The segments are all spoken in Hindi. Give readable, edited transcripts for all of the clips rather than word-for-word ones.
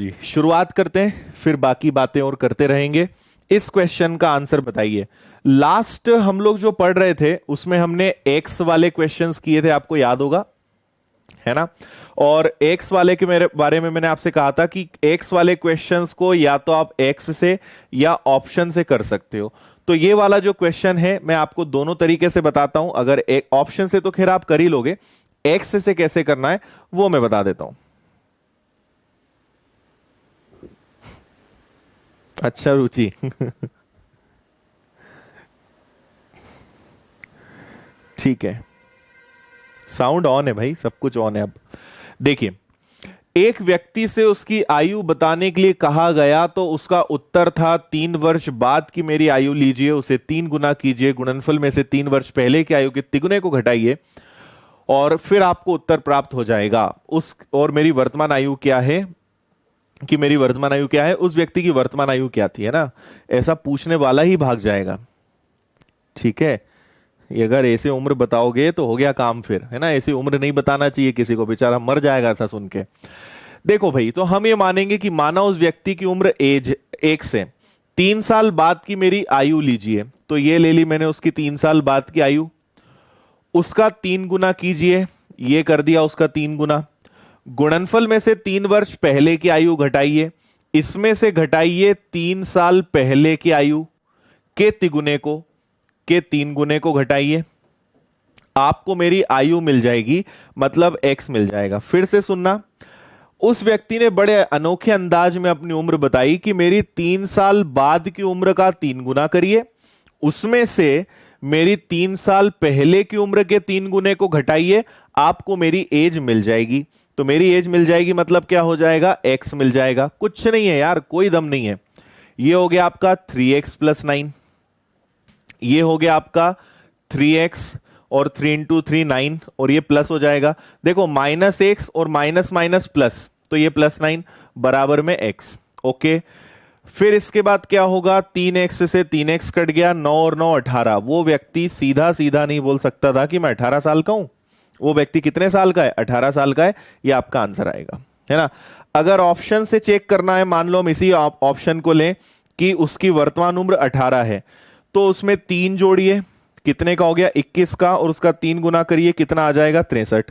जी शुरुआत करते हैं, फिर बाकी बातें और करते रहेंगे। इस क्वेश्चन का आंसर बताइए। लास्ट हम लोग जो पढ़ रहे थे उसमें हमने एक्स वाले क्वेश्चंस किए थे, आपको याद होगा, है ना। और एक्स वाले के मेरे बारे में मैंने आपसे कहा था कि एक्स वाले क्वेश्चंस को या तो आप एक्स से या ऑप्शन से कर सकते हो। तो ये वाला जो क्वेश्चन है मैं आपको दोनों तरीके से बताता हूं। अगर एक ऑप्शन से तो खैर आप कर ही लोगे, एक्स से कैसे करना है वो मैं बता देता हूं। अच्छा रुचि ठीक है, साउंड ऑन है भाई, सब कुछ ऑन है। अब देखिए, एक व्यक्ति से उसकी आयु बताने के लिए कहा गया तो उसका उत्तर था 3 वर्ष बाद की मेरी आयु लीजिए, उसे 3 गुना कीजिए, गुणनफल में से 3 वर्ष पहले की आयु के तिगुने को घटाइए और फिर आपको उत्तर प्राप्त हो जाएगा। उस और मेरी वर्तमान आयु क्या है, कि मेरी वर्तमान आयु क्या है, उस व्यक्ति की वर्तमान आयु क्या थी, है ना। ऐसा पूछने वाला ही भाग जाएगा, ठीक है। ये अगर ऐसे उम्र बताओगे तो हो गया काम फिर, है ना। ऐसी उम्र नहीं बताना चाहिए किसी को, बेचारा मर जाएगा ऐसा सुन के। देखो भाई, तो हम ये मानेंगे कि माना उस व्यक्ति की उम्र एज एक से 3 साल बाद की मेरी आयु लीजिए, तो ये ले ली मैंने उसकी 3 साल बाद की आयु, उसका 3 गुना कीजिए, ये कर दिया उसका 3 गुना, गुणनफल में से 3 वर्ष पहले की आयु घटाइए, इसमें से घटाइए 3 साल पहले की आयु के तिगुने को, के 3 गुने को घटाइए, आपको मेरी आयु मिल जाएगी, मतलब एक्स मिल जाएगा। फिर से सुनना, उस व्यक्ति ने बड़े अनोखे अंदाज में अपनी उम्र बताई कि मेरी 3 साल बाद की उम्र का 3 गुना करिए, उसमें से मेरी 3 साल पहले की उम्र के 3 गुने को घटाइए, आपको मेरी एज मिल जाएगी। तो मेरी एज मिल जाएगी मतलब क्या हो जाएगा, एक्स मिल जाएगा। कुछ नहीं है यार, कोई दम नहीं है। ये हो गया आपका 3x+9, ये हो गया आपका 3x और 3 इंटू 3 9, और ये प्लस हो जाएगा। देखो -x और माइनस माइनस प्लस, तो ये +9 बराबर में x। ओके, फिर इसके बाद क्या होगा, 3x से 3x कट गया, 9 और 9 18। वो व्यक्ति सीधा सीधा नहीं बोल सकता था कि मैं 18 साल का हूं। वो व्यक्ति कितने साल का है, 18 साल का है। ये आपका आंसर आएगा, है ना। अगर ऑप्शन से चेक करना है, मान लो हम इसी ऑप्शन को लें कि उसकी वर्तमान उम्र 18 है, तो उसमें 3 जोड़िए, कितने का हो गया 21 का, और उसका 3 गुना करिए, कितना आ जाएगा 63।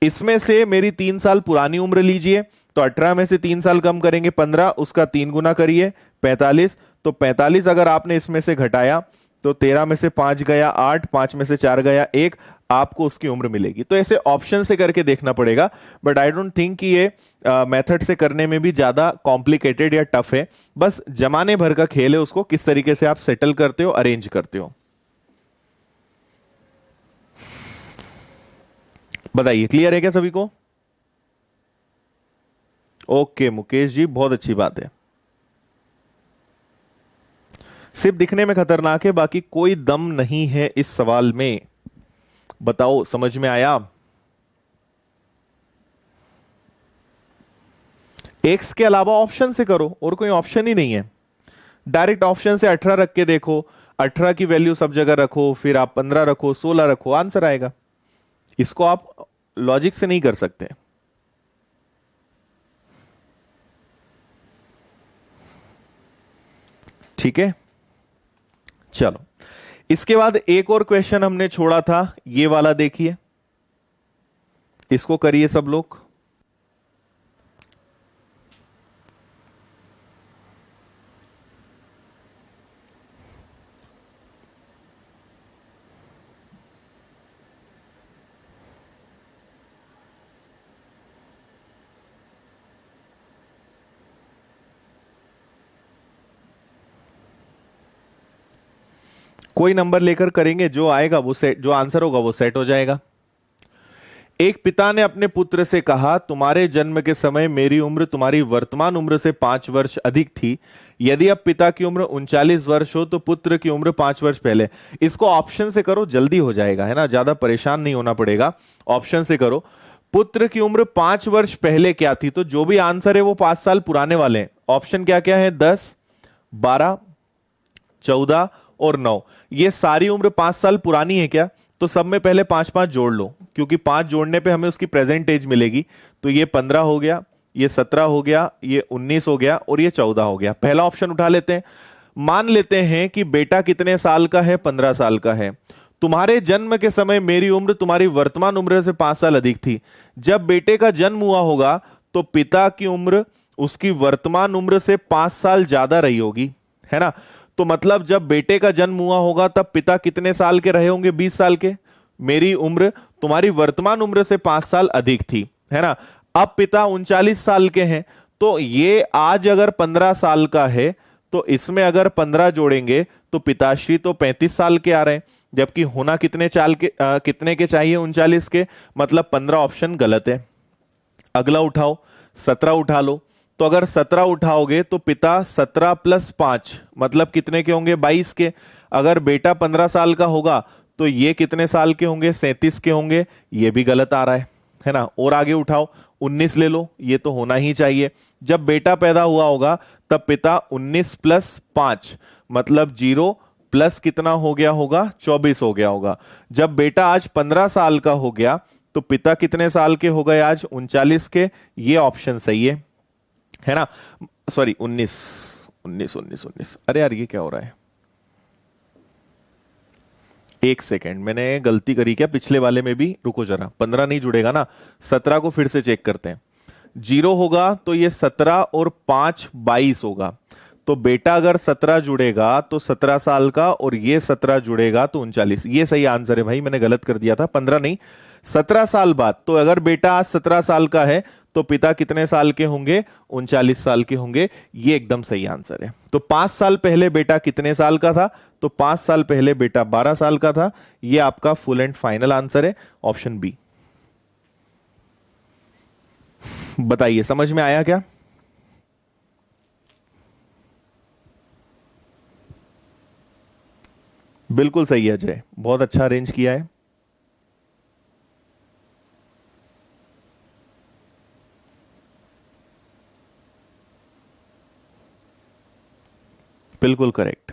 इसमें से मेरी 3 साल पुरानी उम्र लीजिए, तो 18 में से 3 साल कम करेंगे 15, उसका 3 गुना करिए 45। तो 45 अगर आपने इसमें से घटाया तो 13 में से 5 गया 8, 5 में से 4 गया 1, आपको उसकी उम्र मिलेगी। तो ऐसे ऑप्शन से करके देखना पड़ेगा, बट आई डोंट थिंक कि ये मेथड से करने में भी ज्यादा कॉम्प्लिकेटेड या टफ है। बस जमाने भर का खेल है, उसको किस तरीके से आप सेटल करते हो, अरेंज करते हो। बताइए, क्लियर है क्या सभी को? ओके मुकेश जी, बहुत अच्छी बात है। सिर्फ दिखने में खतरनाक है, बाकी कोई दम नहीं है इस सवाल में। बताओ, समझ में आया? एक्स के अलावा ऑप्शन से करो, और कोई ऑप्शन ही नहीं है। डायरेक्ट ऑप्शन से 18 रख के देखो, 18 की वैल्यू सब जगह रखो, फिर आप 15 रखो, 16 रखो, आंसर आएगा। इसको आप लॉजिक से नहीं कर सकते। ठीक है, चलो इसके बाद एक और क्वेश्चन हमने छोड़ा था, ये वाला देखिए, इसको करिए सब लोग। कोई नंबर लेकर करेंगे, जो आएगा वो सेट, जो आंसर होगा वो सेट हो जाएगा। एक पिता ने अपने पुत्र से कहा, तुम्हारे जन्म के समय मेरी उम्र तुम्हारी वर्तमान उम्र से 5 वर्ष अधिक थी। यदि अब पिता की उम्र 39 वर्ष हो तो पुत्र की उम्र 5 वर्ष पहले। इसको ऑप्शन से करो, जल्दी हो जाएगा, है ना, ज्यादा परेशान नहीं होना पड़ेगा। ऑप्शन से करो। पुत्र की उम्र 5 वर्ष पहले क्या थी, तो जो भी आंसर है वो 5 साल पुराने वाले हैं। ऑप्शन क्या क्या है, 10, 12, 14 और 9। ये सारी उम्र 5 साल पुरानी है क्या, तो सब में पहले 5 5 जोड़ लो, क्योंकि 5 जोड़ने पे हमें उसकी प्रेजेंट एज मिलेगी। तो ये 15 हो गया, ये 17 हो गया, ये 19 हो गया और ये 14 हो गया। पहला ऑप्शन उठा लेते हैं। मान लेते हैं कि बेटा कितने साल का है, 15 साल का है। तुम्हारे जन्म के समय मेरी उम्र तुम्हारी वर्तमान उम्र से 5 साल अधिक थी। जब बेटे का जन्म हुआ होगा तो पिता की उम्र उसकी वर्तमान उम्र से 5 साल ज्यादा रही होगी, है ना। तो मतलब जब बेटे का जन्म हुआ होगा तब पिता कितने साल के रहे होंगे, 20 साल के। मेरी उम्र तुम्हारी वर्तमान उम्र से 5 साल अधिक थी, है ना। अब पिता 39 साल के हैं, तो ये आज अगर 15 साल का है तो इसमें अगर 15 जोड़ेंगे तो पिताश्री तो 35 साल के आ रहे हैं, जबकि होना कितने के चाहिए, 39 के। मतलब 15 ऑप्शन गलत है। अगला उठाओ, 17 उठा लो। तो अगर 17 उठाओगे तो पिता 17 प्लस 5 मतलब कितने के होंगे, 22 के। अगर बेटा 15 साल का होगा तो ये कितने साल के होंगे, 37 के होंगे। ये भी गलत आ रहा है ना। और आगे उठाओ, 19 ले लो, ये तो होना ही चाहिए। जब बेटा पैदा हुआ होगा तब पिता 19 प्लस 5 मतलब 0 प्लस कितना हो गया होगा, 24 हो गया होगा। जब बेटा आज 15 साल का हो गया तो पिता कितने साल के हो गए आज, 39 के। ये ऑप्शन सही है ना। सॉरी 19 19 19 19, अरे यार ये क्या हो रहा है, एक सेकेंड, मैंने गलती करी क्या पिछले वाले में भी। रुको जरा, 15 नहीं जुड़ेगा ना, 17 को फिर से चेक करते हैं। 0 होगा तो ये 17 और 5 22 होगा। तो बेटा अगर 17 जुड़ेगा तो 17 साल का, और ये 17 जुड़ेगा तो 39। ये सही आंसर है भाई, मैंने गलत कर दिया था, 15 नहीं 17 साल बाद। तो अगर बेटा आज 17 साल का है तो पिता कितने साल के होंगे, 39 साल के होंगे। ये एकदम सही आंसर है। तो 5 साल पहले बेटा कितने साल का था, तो 5 साल पहले बेटा 12 साल का था। ये आपका फुल एंड फाइनल आंसर है, ऑप्शन बी। बताइए समझ में आया क्या। बिल्कुल सही है अजय, बहुत अच्छा अरेंज किया है। बिल्कुल करेक्ट।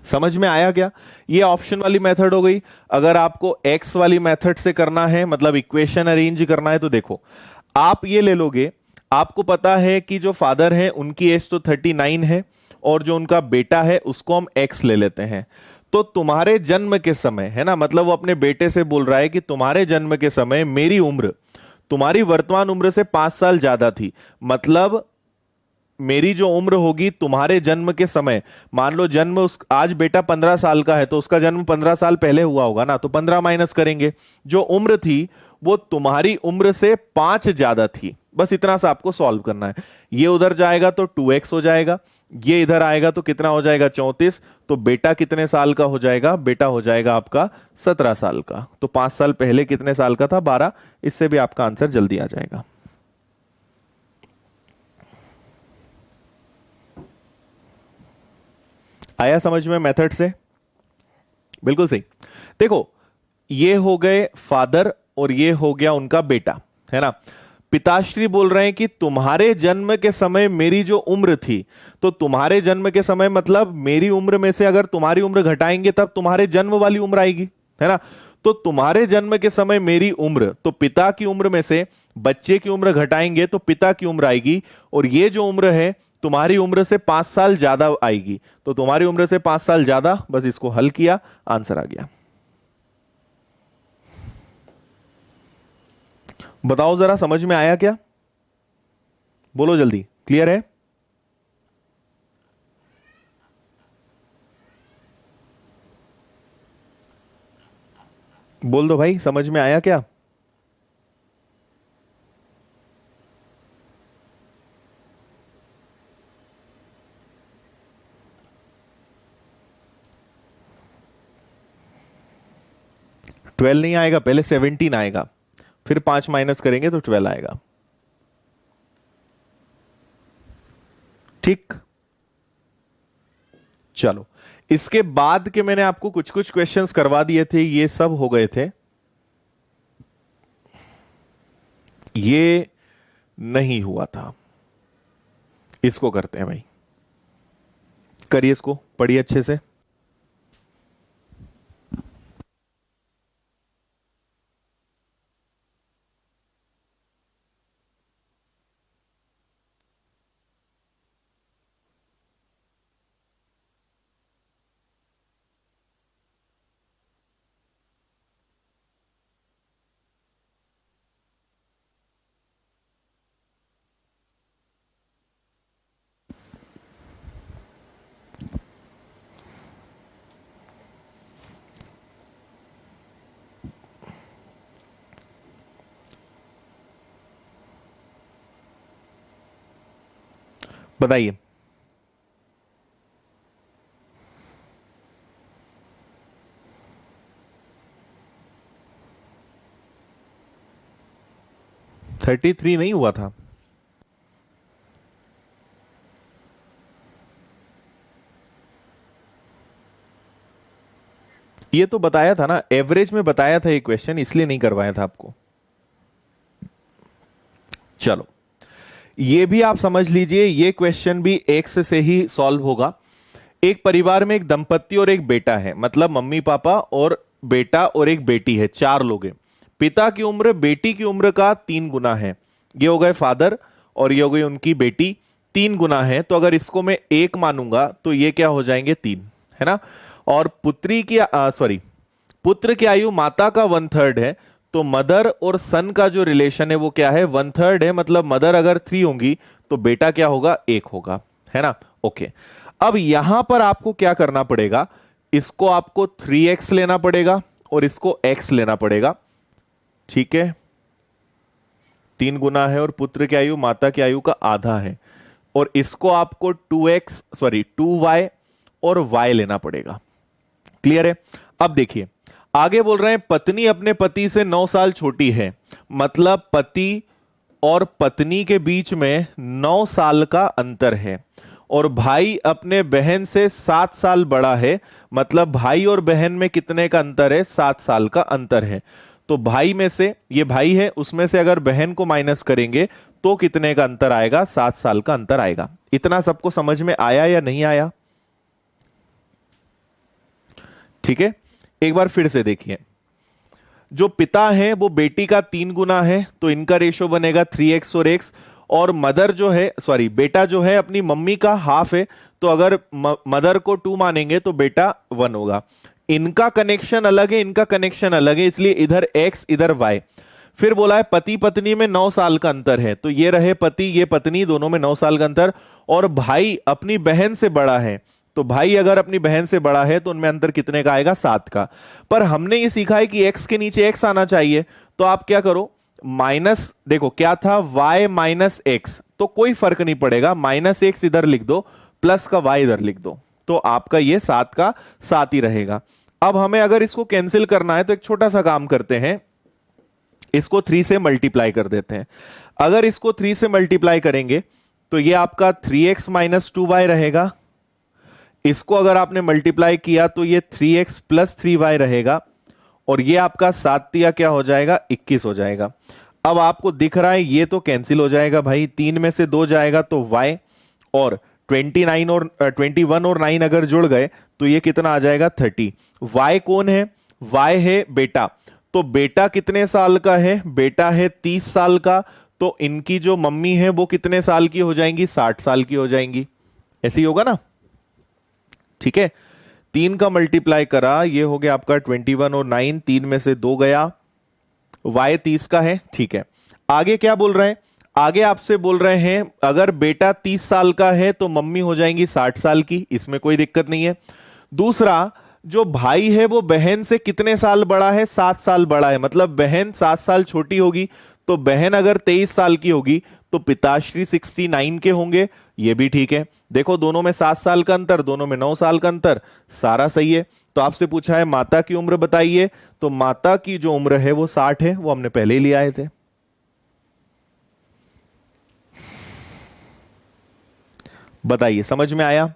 समझ में आया क्या। ये ऑप्शन वाली मेथड हो गई। अगर आपको एक्स वाली मेथड से करना है, मतलब इक्वेशन अरेंज करना है, तो देखो आप ये ले लोगे। आपको पता है कि जो फादर है उनकी एज तो 39 है, और जो उनका बेटा है उसको हम एक्स ले लेते हैं। तो तुम्हारे जन्म के समय, है ना, मतलब वो अपने बेटे से बोल रहा है कि तुम्हारे जन्म के समय मेरी उम्र तुम्हारी वर्तमान उम्र से 5 साल ज्यादा थी। मतलब मेरी जो उम्र होगी तुम्हारे जन्म के समय, मान लो जन्म आज बेटा 15 साल का है तो उसका जन्म 15 साल पहले हुआ होगा ना, तो 15 माइनस करेंगे। जो उम्र थी वो तुम्हारी उम्र से 5 ज्यादा थी। बस इतना सा आपको सॉल्व करना है। ये उधर जाएगा तो 2x हो जाएगा, ये इधर आएगा तो कितना हो जाएगा, 34। तो बेटा कितने साल का हो जाएगा, बेटा हो जाएगा आपका 17 साल का। तो 5 साल पहले कितने साल का था, 12। इससे भी आपका आंसर जल्दी आ जाएगा। आया समझ में मेथड से। बिल्कुल सही। देखो ये हो गए फादर और ये हो गया उनका बेटा, है ना। पिताश्री बोल रहे हैं कि तुम्हारे जन्म के समय मेरी जो उम्र थी, तो तुम्हारे जन्म के समय मतलब मेरी उम्र में से अगर तुम्हारी उम्र घटाएंगे तब तुम्हारे जन्म वाली उम्र आएगी, है ना। तो तुम्हारे जन्म के समय मेरी उम्र, तो पिता की उम्र में से बच्चे की उम्र घटाएंगे तो पिता की उम्र आएगी, और ये जो उम्र है तुम्हारी उम्र से 5 साल ज्यादा आएगी। तो तुम्हारी उम्र से 5 साल ज्यादा, बस इसको हल किया, आंसर आ गया। बताओ जरा समझ में आया क्या, बोलो जल्दी, क्लियर है। बोल दो भाई, समझ में आया क्या। 12 नहीं आएगा, पहले 17 आएगा, फिर 5 माइनस करेंगे तो 12 आएगा। ठीक, चलो। इसके बाद के मैंने आपको कुछ कुछ क्वेश्चंस करवा दिए थे, ये सब हो गए थे। ये नहीं हुआ था, इसको करते हैं भाई। करिए इसको, पढ़िए अच्छे से। बताइए। थर्टी थ्री नहीं हुआ था? ये तो बताया था ना, एवरेज में बताया था ये क्वेश्चन, इसलिए नहीं करवाया था आपको। चलो, ये भी आप समझ लीजिए, ये क्वेश्चन भी एक्स से ही सॉल्व होगा। एक परिवार में एक दंपति और एक बेटा है, मतलब मम्मी पापा और बेटा और एक बेटी है, चार लोग हैं। पिता की उम्र बेटी की उम्र का 3 गुना है। ये हो गए फादर और ये हो गई उनकी बेटी, 3 गुना है। तो अगर इसको मैं 1 मानूंगा तो ये क्या हो जाएंगे, 3, है ना। और पुत्री की सॉरी, पुत्र की आयु माता का 1/3 है। तो मदर और सन का जो रिलेशन है वो क्या है, 1/3 है। मतलब मदर अगर 3 होंगी तो बेटा क्या होगा, 1 होगा, है ना। ओके, अब यहां पर आपको क्या करना पड़ेगा, इसको आपको 3x लेना पड़ेगा और इसको x लेना पड़ेगा। ठीक है, 3 गुना है और पुत्र की आयु माता की आयु का आधा है, और इसको आपको 2y और y लेना पड़ेगा। क्लियर है। अब देखिए, आगे बोल रहे हैं पत्नी अपने पति से 9 साल छोटी है, मतलब पति और पत्नी के बीच में 9 साल का अंतर है। और भाई अपने बहन से 7 साल बड़ा है, मतलब भाई और बहन में कितने का अंतर है, 7 साल का अंतर है। तो भाई में से, ये भाई है, उसमें से अगर बहन को माइनस करेंगे तो कितने का अंतर आएगा, 7 साल का अंतर आएगा। इतना सबको समझ में आया या नहीं आया? ठीक है, एक बार फिर से देखिए। जो पिता है वो बेटी का 3 गुना है, तो इनका रेशो बनेगा 3x और x। और मदर जो है, सॉरी, बेटा जो है अपनी मम्मी का हाफ है, तो अगर मदर को 2 मानेंगे तो बेटा 1 होगा। इनका कनेक्शन अलग है, इनका कनेक्शन अलग है, इसलिए इधर x इधर y। फिर बोला है पति पत्नी में 9 साल का अंतर है, तो ये रहे पति ये पत्नी, दोनों में 9 साल का अंतर। और भाई अपनी बहन से बड़ा है, तो भाई अगर अपनी बहन से बड़ा है तो उनमें अंतर कितने का आएगा, 7 का। पर हमने ये सीखा है कि x के नीचे x आना चाहिए, तो आप क्या करो, माइनस, देखो क्या था, y माइनस एक्स, तो कोई फर्क नहीं पड़ेगा, -x इधर लिख दो, प्लस का y इधर लिख दो, तो आपका ये 7 का 7 ही रहेगा। अब हमें अगर इसको कैंसिल करना है तो एक छोटा सा काम करते हैं, इसको 3 से मल्टीप्लाई कर देते हैं। अगर इसको 3 से मल्टीप्लाई करेंगे तो ये आपका 3x माइनस 2y रहेगा। इसको अगर आपने मल्टीप्लाई किया तो ये 3x प्लस 3y रहेगा, और ये आपका 7 या क्या हो जाएगा, 21 हो जाएगा। अब आपको दिख रहा है ये तो कैंसिल हो जाएगा भाई, 3 में से 2 जाएगा तो y, और 29 और 21 और 9 अगर जुड़ गए तो ये कितना आ जाएगा, 30। y कौन है, y है बेटा। तो बेटा कितने साल का है, बेटा है 30 साल का, तो इनकी जो मम्मी है वो कितने साल की हो जाएंगी, 60 साल की हो जाएंगी। ऐसे ही होगा ना। ठीक है, 3 का मल्टीप्लाई करा, ये हो गया आपका 21 और 9, 3 में से 2 गया, y 30 का है। ठीक है, आगे क्या बोल रहे हैं, आगे आपसे बोल रहे हैं अगर बेटा 30 साल का है तो मम्मी हो जाएंगी 60 साल की, इसमें कोई दिक्कत नहीं है। दूसरा, जो भाई है वो बहन से कितने साल बड़ा है, 7 साल बड़ा है, मतलब बहन 7 साल छोटी होगी। तो बहन अगर 23 साल की होगी तो पिताश्री 69 के होंगे, ये भी ठीक है। देखो दोनों में 7 साल का अंतर, दोनों में 9 साल का अंतर, सारा सही है। तो आपसे पूछा है माता की उम्र बताइए, तो माता की जो उम्र है वो 60 है, वो हमने पहले ही ले आए थे। बताइए, समझ में आया?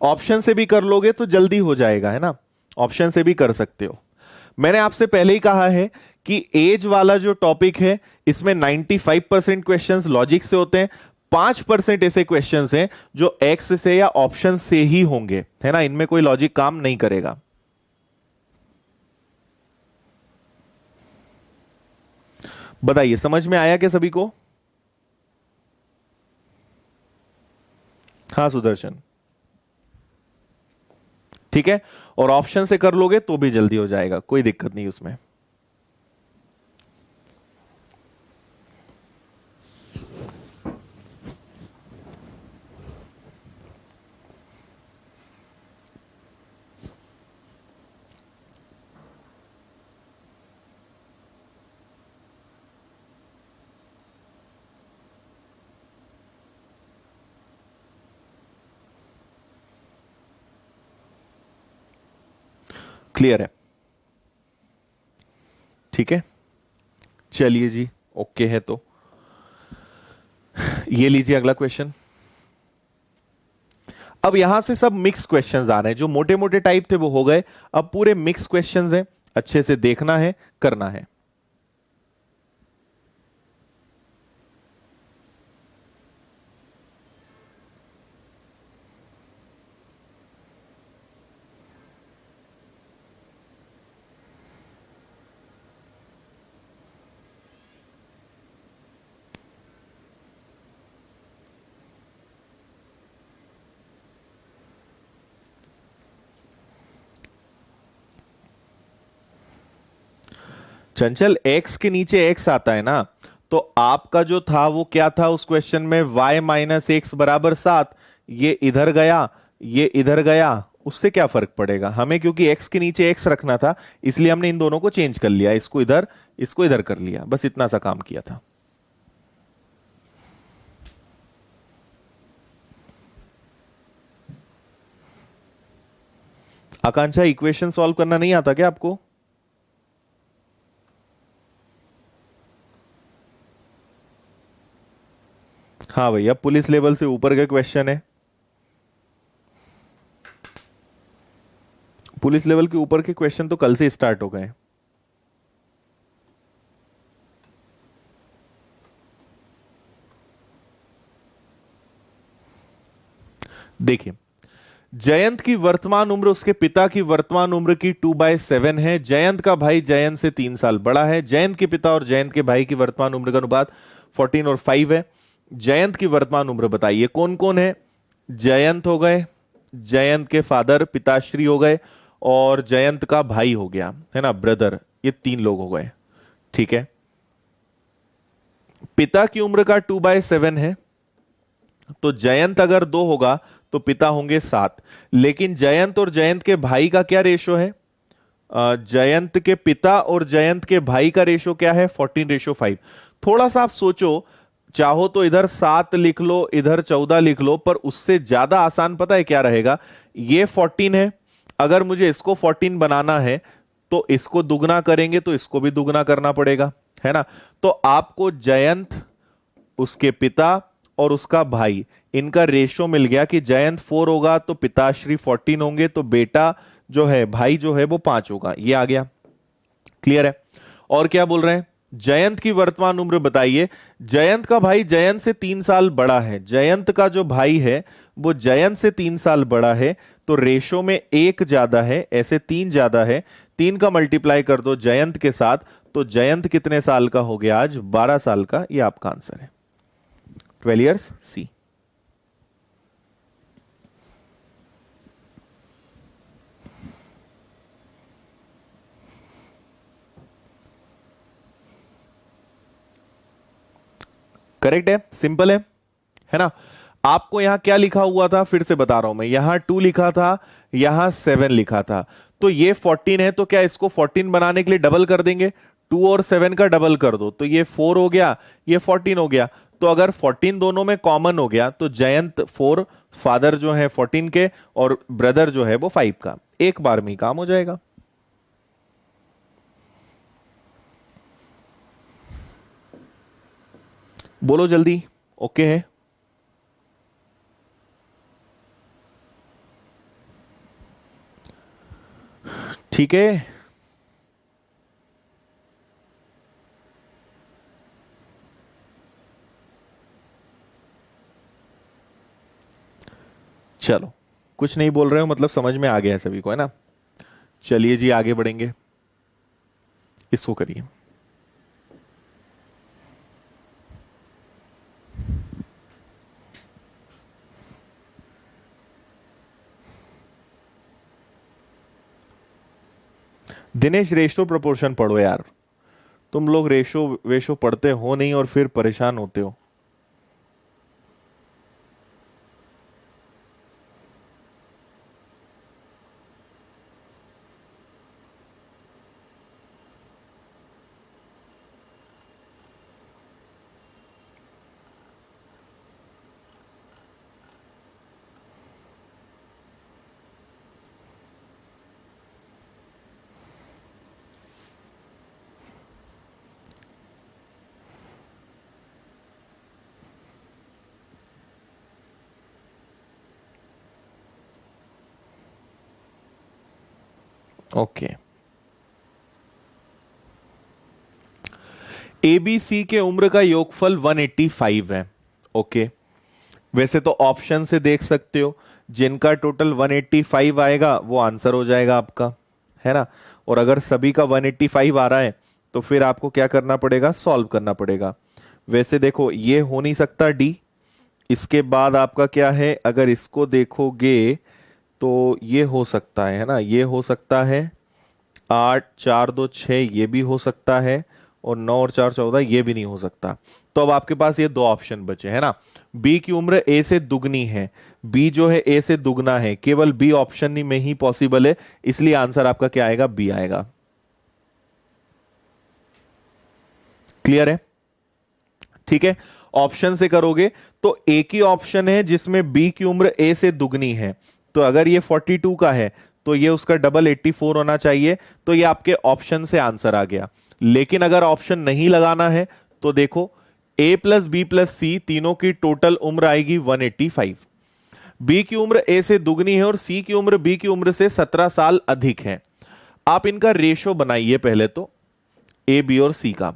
ऑप्शन से भी कर लोगे तो जल्दी हो जाएगा, है ना, ऑप्शन से भी कर सकते हो। मैंने आपसे पहले ही कहा है कि एज वाला जो टॉपिक है इसमें 95% क्वेश्चंस लॉजिक से होते हैं, 5% ऐसे क्वेश्चंस हैं जो एक्स से या ऑप्शन से ही होंगे, है ना, इनमें कोई लॉजिक काम नहीं करेगा। बताइए, समझ में आया क्या सभी को? हाँ सुदर्शन, ठीक है, और ऑप्शन से कर लोगे तो भी जल्दी हो जाएगा, कोई दिक्कत नहीं उसमें। क्लियर है? ठीक है, चलिए जी, ओके है तो ये लीजिए अगला क्वेश्चन। अब यहां से सब मिक्स क्वेश्चंस आ रहे हैं, जो मोटे मोटे टाइप थे वो हो गए, अब पूरे मिक्स क्वेश्चंस हैं, अच्छे से देखना है, करना है। चंचल, x के नीचे x आता है ना, तो आपका जो था वो क्या था उस क्वेश्चन में, y माइनस एक्स बराबर 7। ये इधर गया, ये इधर गया, उससे क्या फर्क पड़ेगा हमें, क्योंकि x के नीचे x रखना था, इसलिए हमने इन दोनों को चेंज कर लिया, इसको इधर कर लिया, बस इतना सा काम किया था। आकांक्षा, इक्वेशन सॉल्व करना नहीं आता क्या आपको? हाँ भैया, पुलिस लेवल से ऊपर का क्वेश्चन है, पुलिस लेवल के ऊपर के क्वेश्चन तो कल से स्टार्ट हो गए। देखिए, जयंत की वर्तमान उम्र उसके पिता की वर्तमान उम्र की 2/7 है। जयंत का भाई जयंत से 3 साल बड़ा है। जयंत के पिता और जयंत के भाई की वर्तमान उम्र का अनुपात 14 और 5 है। जयंत की वर्तमान उम्र बताइए कौन कौन है। जयंत हो गए, जयंत के फादर पिताश्री हो गए, और जयंत का भाई हो गया, है ना, ब्रदर, ये 3 लोग हो गए। ठीक है, पिता की उम्र का 2/7 है, तो जयंत अगर 2 होगा तो पिता होंगे 7। लेकिन जयंत और जयंत के भाई का क्या रेशो है? जयंत के पिता और जयंत के भाई का रेशो क्या है? 14:5। थोड़ा सा आप सोचो, चाहो तो इधर 7 लिख लो, इधर 14 लिख लो, पर उससे ज्यादा आसान पता है क्या रहेगा? ये 14 है, अगर मुझे इसको 14 बनाना है तो इसको दुगना करेंगे तो इसको भी दुगना करना पड़ेगा, है ना। तो आपको जयंत, उसके पिता और उसका भाई, इनका रेशो मिल गया कि जयंत 4 होगा तो पिताश्री 14 होंगे, तो बेटा जो है, भाई जो है वो 5 होगा। ये आ गया, क्लियर है? और क्या बोल रहे हैं? जयंत की वर्तमान उम्र बताइए। जयंत का भाई जयंत से 3 साल बड़ा है, जयंत का जो भाई है वो जयंत से 3 साल बड़ा है, तो रेशो में 1 ज्यादा है, ऐसे 3 ज्यादा है। 3 का मल्टीप्लाई कर दो जयंत के साथ, तो जयंत कितने साल का हो गया आज? 12 साल का। ये आपका आंसर है, 12 ईयर्स, सी। करेक्ट है, सिंपल है ना। आपको यहां क्या लिखा हुआ था, फिर से बता रहा हूं मैं, यहां 2 लिखा था, यहां 7 लिखा था, तो ये 14 है, तो क्या इसको 14 बनाने के लिए डबल कर देंगे? 2 और 7 का डबल कर दो, तो ये 4 हो गया, ये 14 हो गया। तो अगर 14 दोनों में कॉमन हो गया तो जयंत 4, फादर जो है 14 के, और ब्रदर जो है वो 5 का, एक बार में ही काम हो जाएगा। बोलो जल्दी, ओके है? ठीक है, चलो, कुछ नहीं बोल रहे हो मतलब समझ में आ गया है सभी को, है ना। चलिए जी, आगे बढ़ेंगे, इसको करिए। दिनेश, रेशो प्रोपोर्शन पढ़ो यार, तुम लोग रेशो वेशो पढ़ते हो नहीं और फिर परेशान होते हो। ओके, एबीसी के उम्र का योगफल 185 है। ओके, वैसे तो ऑप्शन से देख सकते हो, जिनका टोटल 185 आएगा वो आंसर हो जाएगा आपका, है ना। और अगर सभी का 185 आ रहा है तो फिर आपको क्या करना पड़ेगा, सॉल्व करना पड़ेगा। वैसे देखो ये हो नहीं सकता डी, इसके बाद आपका क्या है, अगर इसको देखोगे तो ये हो सकता है ना, ये हो सकता है 8 4 2 6, ये भी हो सकता है, और 9 और 4 14, ये भी नहीं हो सकता। तो अब आपके पास ये दो ऑप्शन बचे है ना। बी की उम्र ए से दुगनी है, बी जो है ए से दुगना है, केवल बी ऑप्शन में ही पॉसिबल है, इसलिए आंसर आपका क्या आएगा, बी आएगा। क्लियर है, ठीक है। ऑप्शन से करोगे तो एक ही ऑप्शन है जिसमें बी की उम्र ए से दुगनी है, तो अगर ये 42 का है तो ये उसका डबल 84 होना चाहिए, तो ये आपके ऑप्शन से आंसर आ गया। लेकिन अगर ऑप्शन नहीं लगाना है तो देखो, ए प्लस बी प्लस सी तीनों की टोटल उम्र आएगी 185। बी की उम्र ए से दुगनी है और सी की उम्र बी की उम्र से 17 साल अधिक है। आप इनका रेशो बनाइए पहले तो, ए बी और सी का।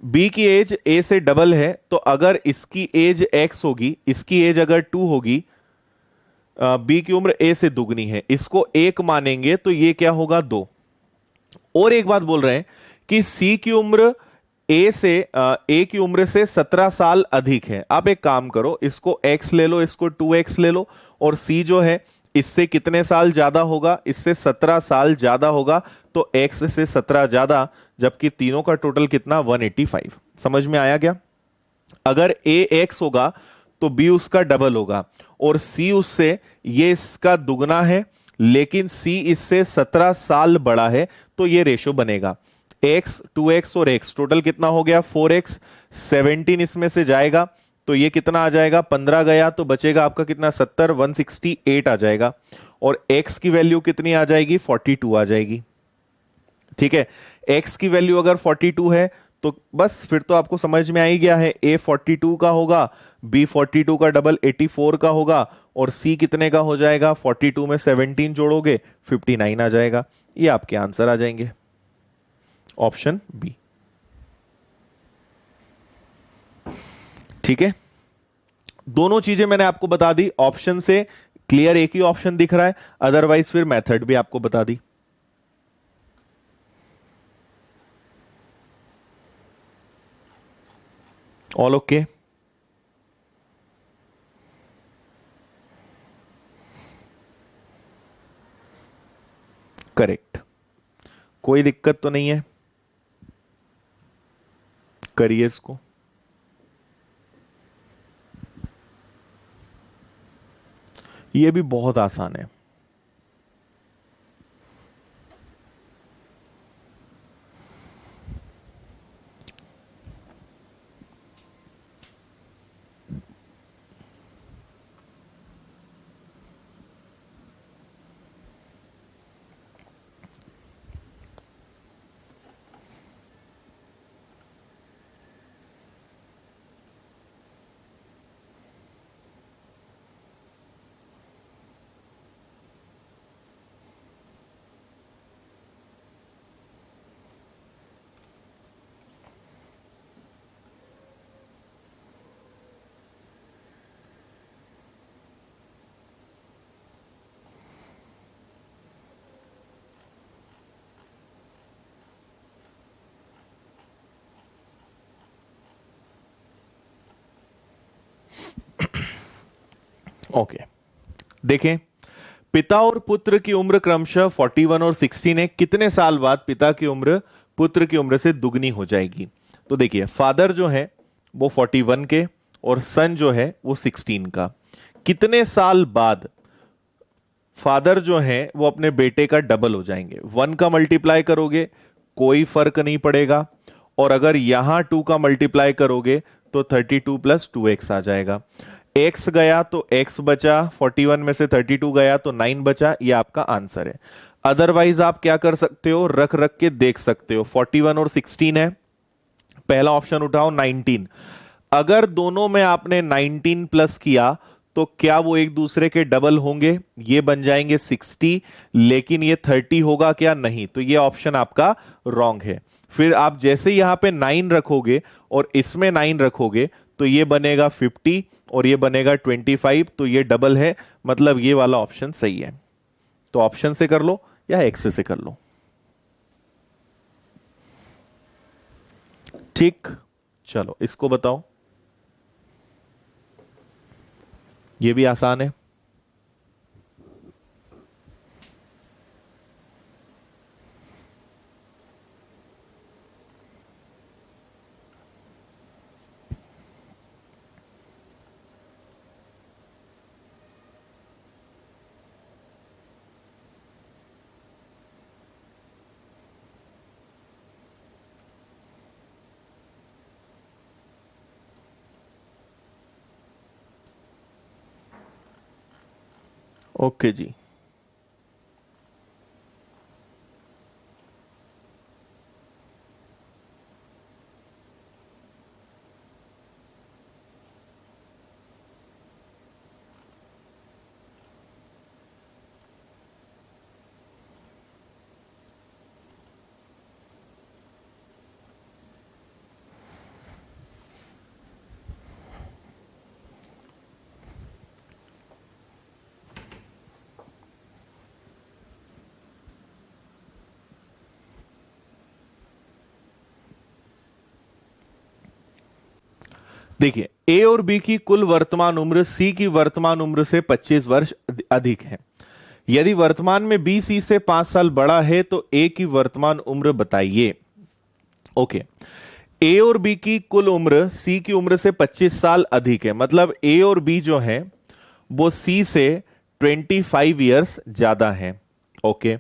बी की एज ए से डबल है, तो अगर इसकी एज एक्स होगी, इसकी एज अगर 2 होगी, बी की उम्र ए से दुगनी है, इसको 1 मानेंगे तो ये क्या होगा, 2। और एक बात बोल रहे हैं कि सी की उम्र ए की उम्र से 17 साल अधिक है। आप एक काम करो, इसको x ले लो, इसको 2x ले लो, और सी जो है इससे कितने साल ज्यादा होगा, इससे 17 साल ज्यादा होगा, तो x से 17 ज्यादा, जबकि तीनों का टोटल कितना, 185। समझ में आया क्या। अगर a x होगा तो b उसका डबल होगा, और c उससे, ये इसका दुगना है लेकिन c इससे 17 साल बड़ा है, तो ये रेशो बनेगा x 2x और x, टोटल कितना हो गया, 4x। 17 इसमें से जाएगा तो ये कितना आ जाएगा, 15 गया तो बचेगा आपका कितना, 70, 168 आ जाएगा, और x की वैल्यू कितनी आ जाएगी, 42 आ जाएगी। ठीक है, x की वैल्यू अगर 42 है तो बस फिर तो आपको समझ में आ ही गया है, a 42 का होगा, b 42 का डबल 84 का होगा, और c कितने का हो जाएगा, 42 में 17 जोड़ोगे 59 आ जाएगा। ये आपके आंसर आ जाएंगे, ऑप्शन बी। ठीक है, दोनों चीजें मैंने आपको बता दी, ऑप्शन से क्लियर एक ही ऑप्शन दिख रहा है, अदरवाइज फिर मेथड भी आपको बता दी। ऑल ओके, करेक्ट, कोई दिक्कत तो नहीं है, करिए इसको। ये भी बहुत आसान है। ओके, देखें, पिता और पुत्र की उम्र क्रमशः 41 और 16 है, कितने साल बाद पिता की उम्र पुत्र की उम्र से दुगनी हो जाएगी। तो देखिए, फादर जो है वो 41 के और सन जो है वो 16 का, कितने साल बाद फादर जो है वो अपने बेटे का डबल हो जाएंगे। 1 का मल्टीप्लाई करोगे कोई फर्क नहीं पड़ेगा, और अगर यहां 2 का मल्टीप्लाई करोगे तो 32 प्लस 2x आ जाएगा। x गया तो x बचा, 41 में से 32 गया तो 9 बचा, ये आपका आंसर है। अदरवाइज आप क्या कर सकते हो, रख रख के देख सकते हो, 41 और 16 है, पहला ऑप्शन उठाओ 19, अगर दोनों में आपने 19 प्लस किया तो क्या वो एक दूसरे के डबल होंगे? ये बन जाएंगे 60, लेकिन ये 30 होगा क्या? नहीं, तो ये ऑप्शन आपका रॉन्ग है। फिर आप जैसे यहां पे 9 रखोगे और इसमें 9 रखोगे तो ये बनेगा 50 और ये बनेगा 25, तो ये डबल है, मतलब ये वाला ऑप्शन सही है। तो ऑप्शन से कर लो या एक्स से कर लो। ठीक, चलो इसको बताओ। ये भी आसान है। ओके जी। देखिए, ए और बी की कुल वर्तमान उम्र सी की वर्तमान उम्र से 25 वर्ष अधिक है। यदि वर्तमान में बी सी से 5 साल बड़ा है तो ए की वर्तमान उम्र बताइए। ओके, ए और बी की कुल उम्र सी की उम्र से 25 साल अधिक है, मतलब ए और बी जो है वो सी से 25 ईयर्स ज्यादा है। ओके,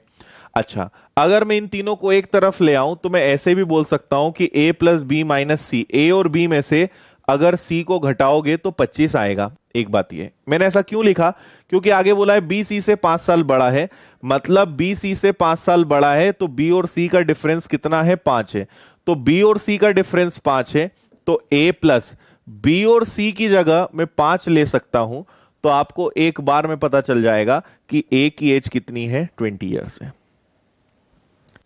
अच्छा, अगर मैं इन तीनों को एक तरफ ले आऊं तो मैं ऐसे भी बोल सकता हूं कि a प्लस बी माइनस सी, ए और बी में से अगर सी को घटाओगे तो 25 आएगा। एक बात ये, मैंने ऐसा क्यों लिखा? क्योंकि आगे बोला है बी सी से 5 साल बड़ा है, मतलब बी सी से 5 साल बड़ा है तो बी और सी का डिफरेंस कितना है? 5 है। तो बी और सी का डिफरेंस 5 है, तो ए प्लस बी और सी की जगह मैं 5 ले सकता हूं। तो आपको एक बार में पता चल जाएगा कि ए की एज कितनी है? 20 ईयर्स है।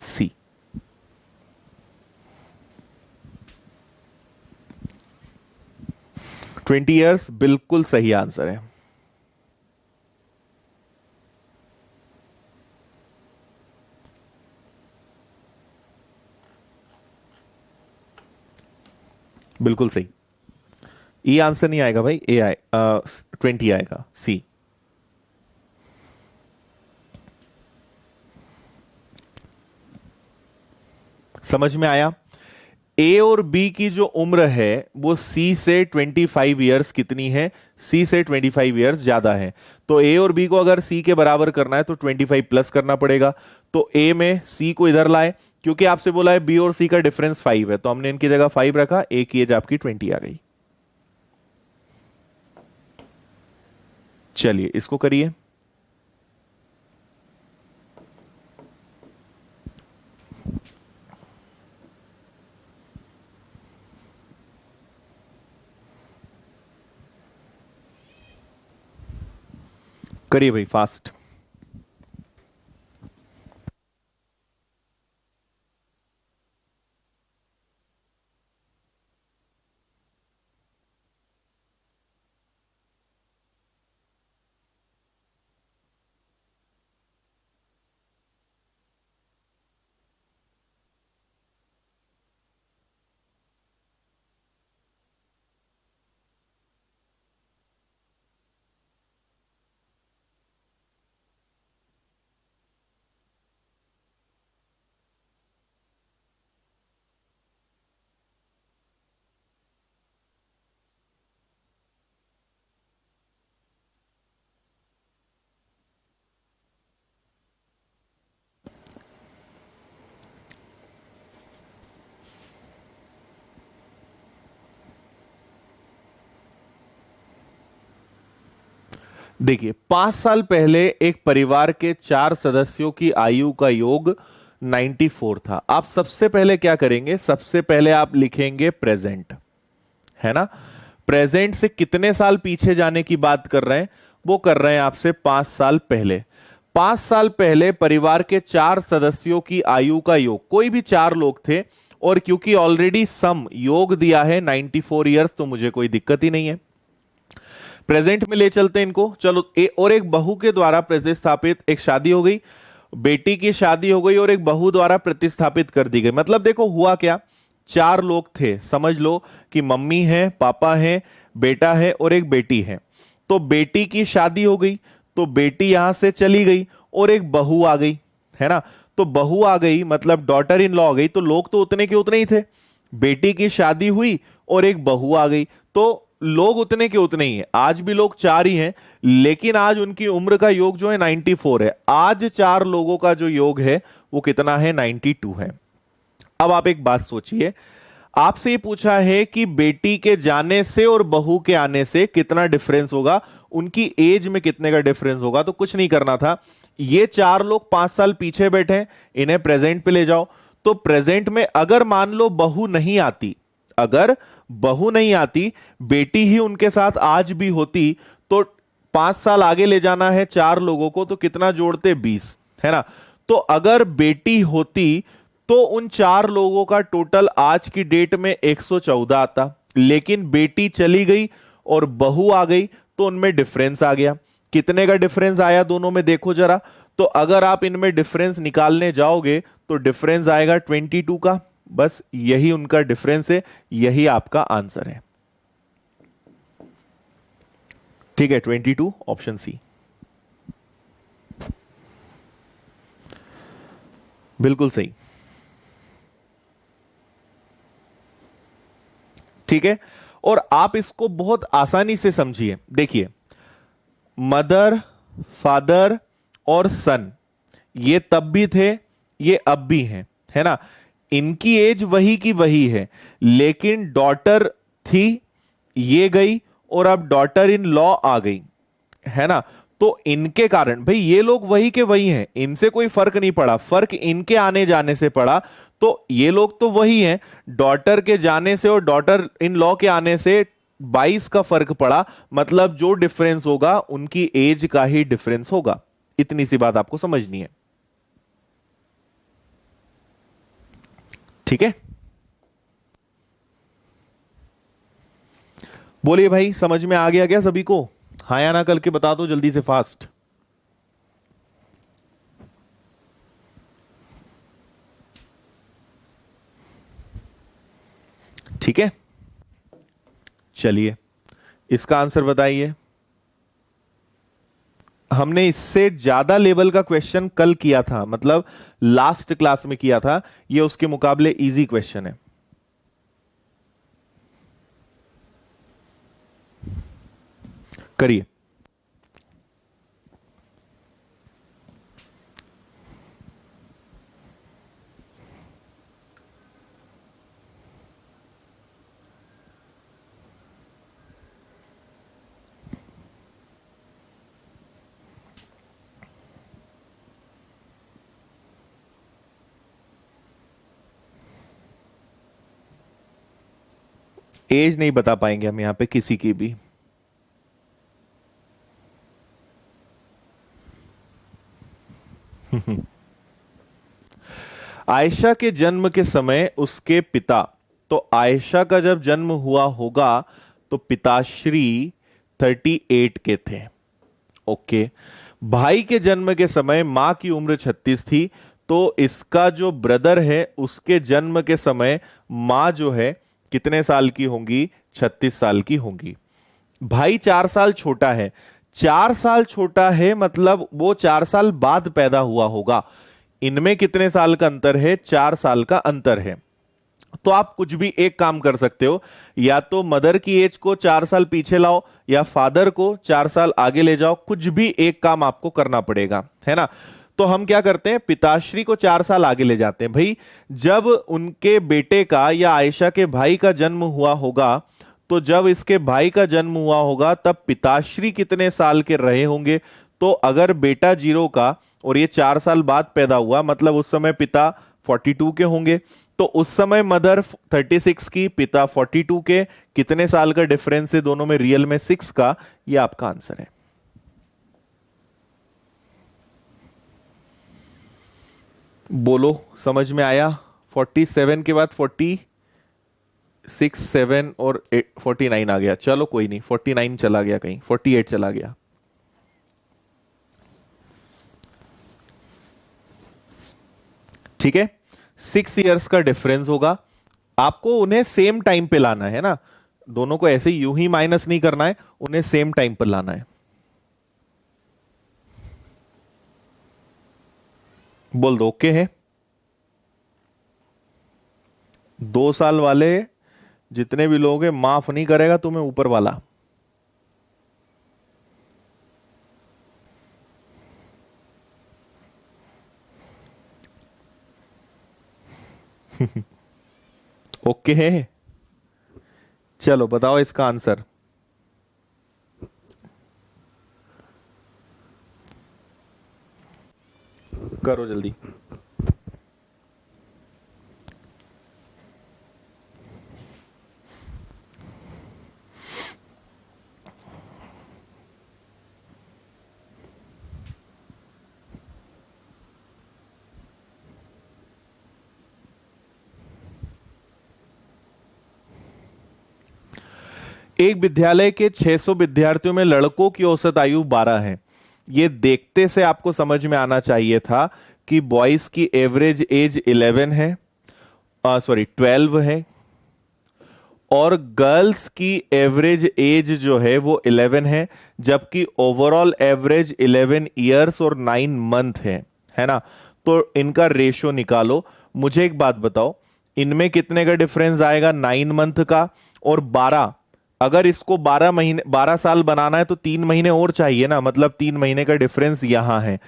सी। ट्वेंटी ईयर्स बिल्कुल सही आंसर है। बिल्कुल सही। ई आंसर नहीं आएगा भाई, ए आए 20 आएगा, सी। समझ में आया? ए और बी की जो उम्र है वो सी से 25 ईयर्स कितनी है? सी से 25 ईयर्स ज्यादा है। तो ए और बी को अगर सी के बराबर करना है तो 25 प्लस करना पड़ेगा। तो ए में सी को इधर लाए, क्योंकि आपसे बोला है बी और सी का डिफरेंस 5 है, तो हमने इनकी जगह 5 रखा, ए की एज आपकी 20 आ गई। चलिए इसको करिए। करिए भाई फास्ट। देखिए, 5 साल पहले एक परिवार के 4 सदस्यों की आयु का योग 94 था। आप सबसे पहले क्या करेंगे? सबसे पहले आप लिखेंगे प्रेजेंट, है ना? प्रेजेंट से कितने साल पीछे जाने की बात कर रहे हैं? वो कर रहे हैं आपसे 5 साल पहले। 5 साल पहले परिवार के 4 सदस्यों की आयु का योग, कोई भी 4 लोग थे, और क्योंकि ऑलरेडी सम योग दिया है 94 ईयर्स, तो मुझे कोई दिक्कत ही नहीं है। प्रेजेंट में ले चलते हैं इनको। चलो और एक बहू के द्वारा प्रतिस्थापित, एक शादी हो गई, बेटी की शादी हो गई और एक बहू द्वारा प्रतिस्थापित कर दी गई। मतलब देखो हुआ क्या, 4 लोग थे, समझ लो कि मम्मी है, पापा है, बेटा है और एक बेटी है। तो बेटी की शादी हो गई तो बेटी यहां से चली गई और एक बहू आ गई, है ना। तो बहू आ गई मतलब डॉटर इन लॉ आ गई, तो लोग तो उतने के उतने ही थे। बेटी की शादी हुई और एक बहू आ गई, तो लोग उतने के उतने ही हैं। आज भी लोग 4 ही हैं, लेकिन आज उनकी उम्र का योग जो है 94 है। आज 4 लोगों का जो योग है वो कितना है? 92 है। अब आप एक बात सोचिए, आपसे ये पूछा है कि बेटी के जाने से और बहू के आने से कितना डिफरेंस होगा, उनकी एज में कितने का डिफरेंस होगा। तो कुछ नहीं करना था, ये 4 लोग 5 साल पीछे बैठे हैं, इन्हें प्रेजेंट पे ले जाओ। तो प्रेजेंट में अगर मान लो बहू नहीं आती, अगर बहू नहीं आती, बेटी ही उनके साथ आज भी होती, तो 5 साल आगे ले जाना है 4 लोगों को, तो कितना जोड़ते? 20, है ना। तो अगर बेटी होती तो उन 4 लोगों का टोटल आज की डेट में 114 आता, लेकिन बेटी चली गई और बहू आ गई तो उनमें डिफरेंस आ गया। कितने का डिफरेंस आया दोनों में देखो जरा। तो अगर आप इनमें डिफरेंस निकालने जाओगे तो डिफरेंस आएगा 22 का। बस यही उनका डिफरेंस है, यही आपका आंसर है। ठीक है, 22 ऑप्शन सी बिल्कुल सही। ठीक है, और आप इसको बहुत आसानी से समझिए। देखिए, मदर, फादर और सन, ये तब भी थे, ये अब भी हैं, है ना। इनकी एज वही की वही है, लेकिन डॉटर थी, ये गई और अब डॉटर इन लॉ आ गई, है ना। तो इनके कारण भाई ये लोग वही के वही हैं, इनसे कोई फर्क नहीं पड़ा, फर्क इनके आने जाने से पड़ा। तो ये लोग तो वही हैं, डॉटर के जाने से और डॉटर इन लॉ के आने से 22 का फर्क पड़ा, मतलब जो डिफरेंस होगा उनकी एज का ही डिफरेंस होगा। इतनी सी बात आपको समझनी है। ठीक है, बोलिए भाई, समझ में आ गया क्या सभी को? हाँ या ना करके बता दो जल्दी से, फास्ट। ठीक है, चलिए इसका आंसर बताइए। हमने इससे ज्यादा लेवल का क्वेश्चन कल किया था, मतलब लास्ट क्लास में किया था, ये उसके मुकाबले इजी क्वेश्चन है। करिए। एज नहीं बता पाएंगे हम यहां पे किसी की भी। आयशा के जन्म के समय उसके पिता, तो आयशा का जब जन्म हुआ होगा तो पिताश्री 38 के थे। ओके, भाई के जन्म के समय मां की उम्र 36 थी, तो इसका जो ब्रदर है उसके जन्म के समय मां जो है कितने साल की होंगी? 36 साल की होंगी। भाई 4 साल छोटा है, 4 साल छोटा है मतलब वो 4 साल बाद पैदा हुआ होगा। इनमें कितने साल का अंतर है? 4 साल का अंतर है। तो आप कुछ भी एक काम कर सकते हो, या तो मदर की एज को 4 साल पीछे लाओ या फादर को 4 साल आगे ले जाओ, कुछ भी एक काम आपको करना पड़ेगा, है ना। तो हम क्या करते हैं, पिताश्री को 4 साल आगे ले जाते हैं। भाई जब उनके बेटे का या आयशा के भाई का जन्म हुआ होगा, तो जब इसके भाई का जन्म हुआ होगा तब पिताश्री कितने साल के रहे होंगे? तो अगर बेटा 0 का और ये 4 साल बाद पैदा हुआ, मतलब उस समय पिता 42 के होंगे। तो उस समय मदर 36 की, पिता 42 के, कितने साल का डिफरेंस है दोनों में? रियल में 6 का। ये आपका आंसर है। बोलो, समझ में आया? 47 के बाद 46, 7 और 49 आ गया। चलो कोई नहीं, 49 चला गया कहीं, 48 चला गया। ठीक है, 6 इयर्स का डिफरेंस होगा। आपको उन्हें सेम टाइम पे लाना है ना, दोनों को ऐसे यूं ही माइनस नहीं करना है, उन्हें सेम टाइम पर लाना है। बोल दो ओके है। 2 साल वाले जितने भी लोग हैं, माफ नहीं करेगा तुम्हें ऊपर वाला। ओके है। चलो बताओ इसका आंसर। करो जल्दी। एक विद्यालय के 600 विद्यार्थियों में लड़कों की औसत आयु 12 है। ये देखते से आपको समझ में आना चाहिए था कि बॉयज की एवरेज एज 11 है, सॉरी 12 है, और गर्ल्स की एवरेज एज जो है वो 11 है, जबकि ओवरऑल एवरेज 11 ईयर्स और 9 मंथ है ना? तो इनका रेशो निकालो। मुझे एक बात बताओ, इनमें कितने का डिफरेंस आएगा? 9 मंथ का और 12। अगर इसको 12 महीने, 12 साल बनाना है तो 3 महीने और चाहिए ना, मतलब 3 महीने का डिफरेंस यहां है।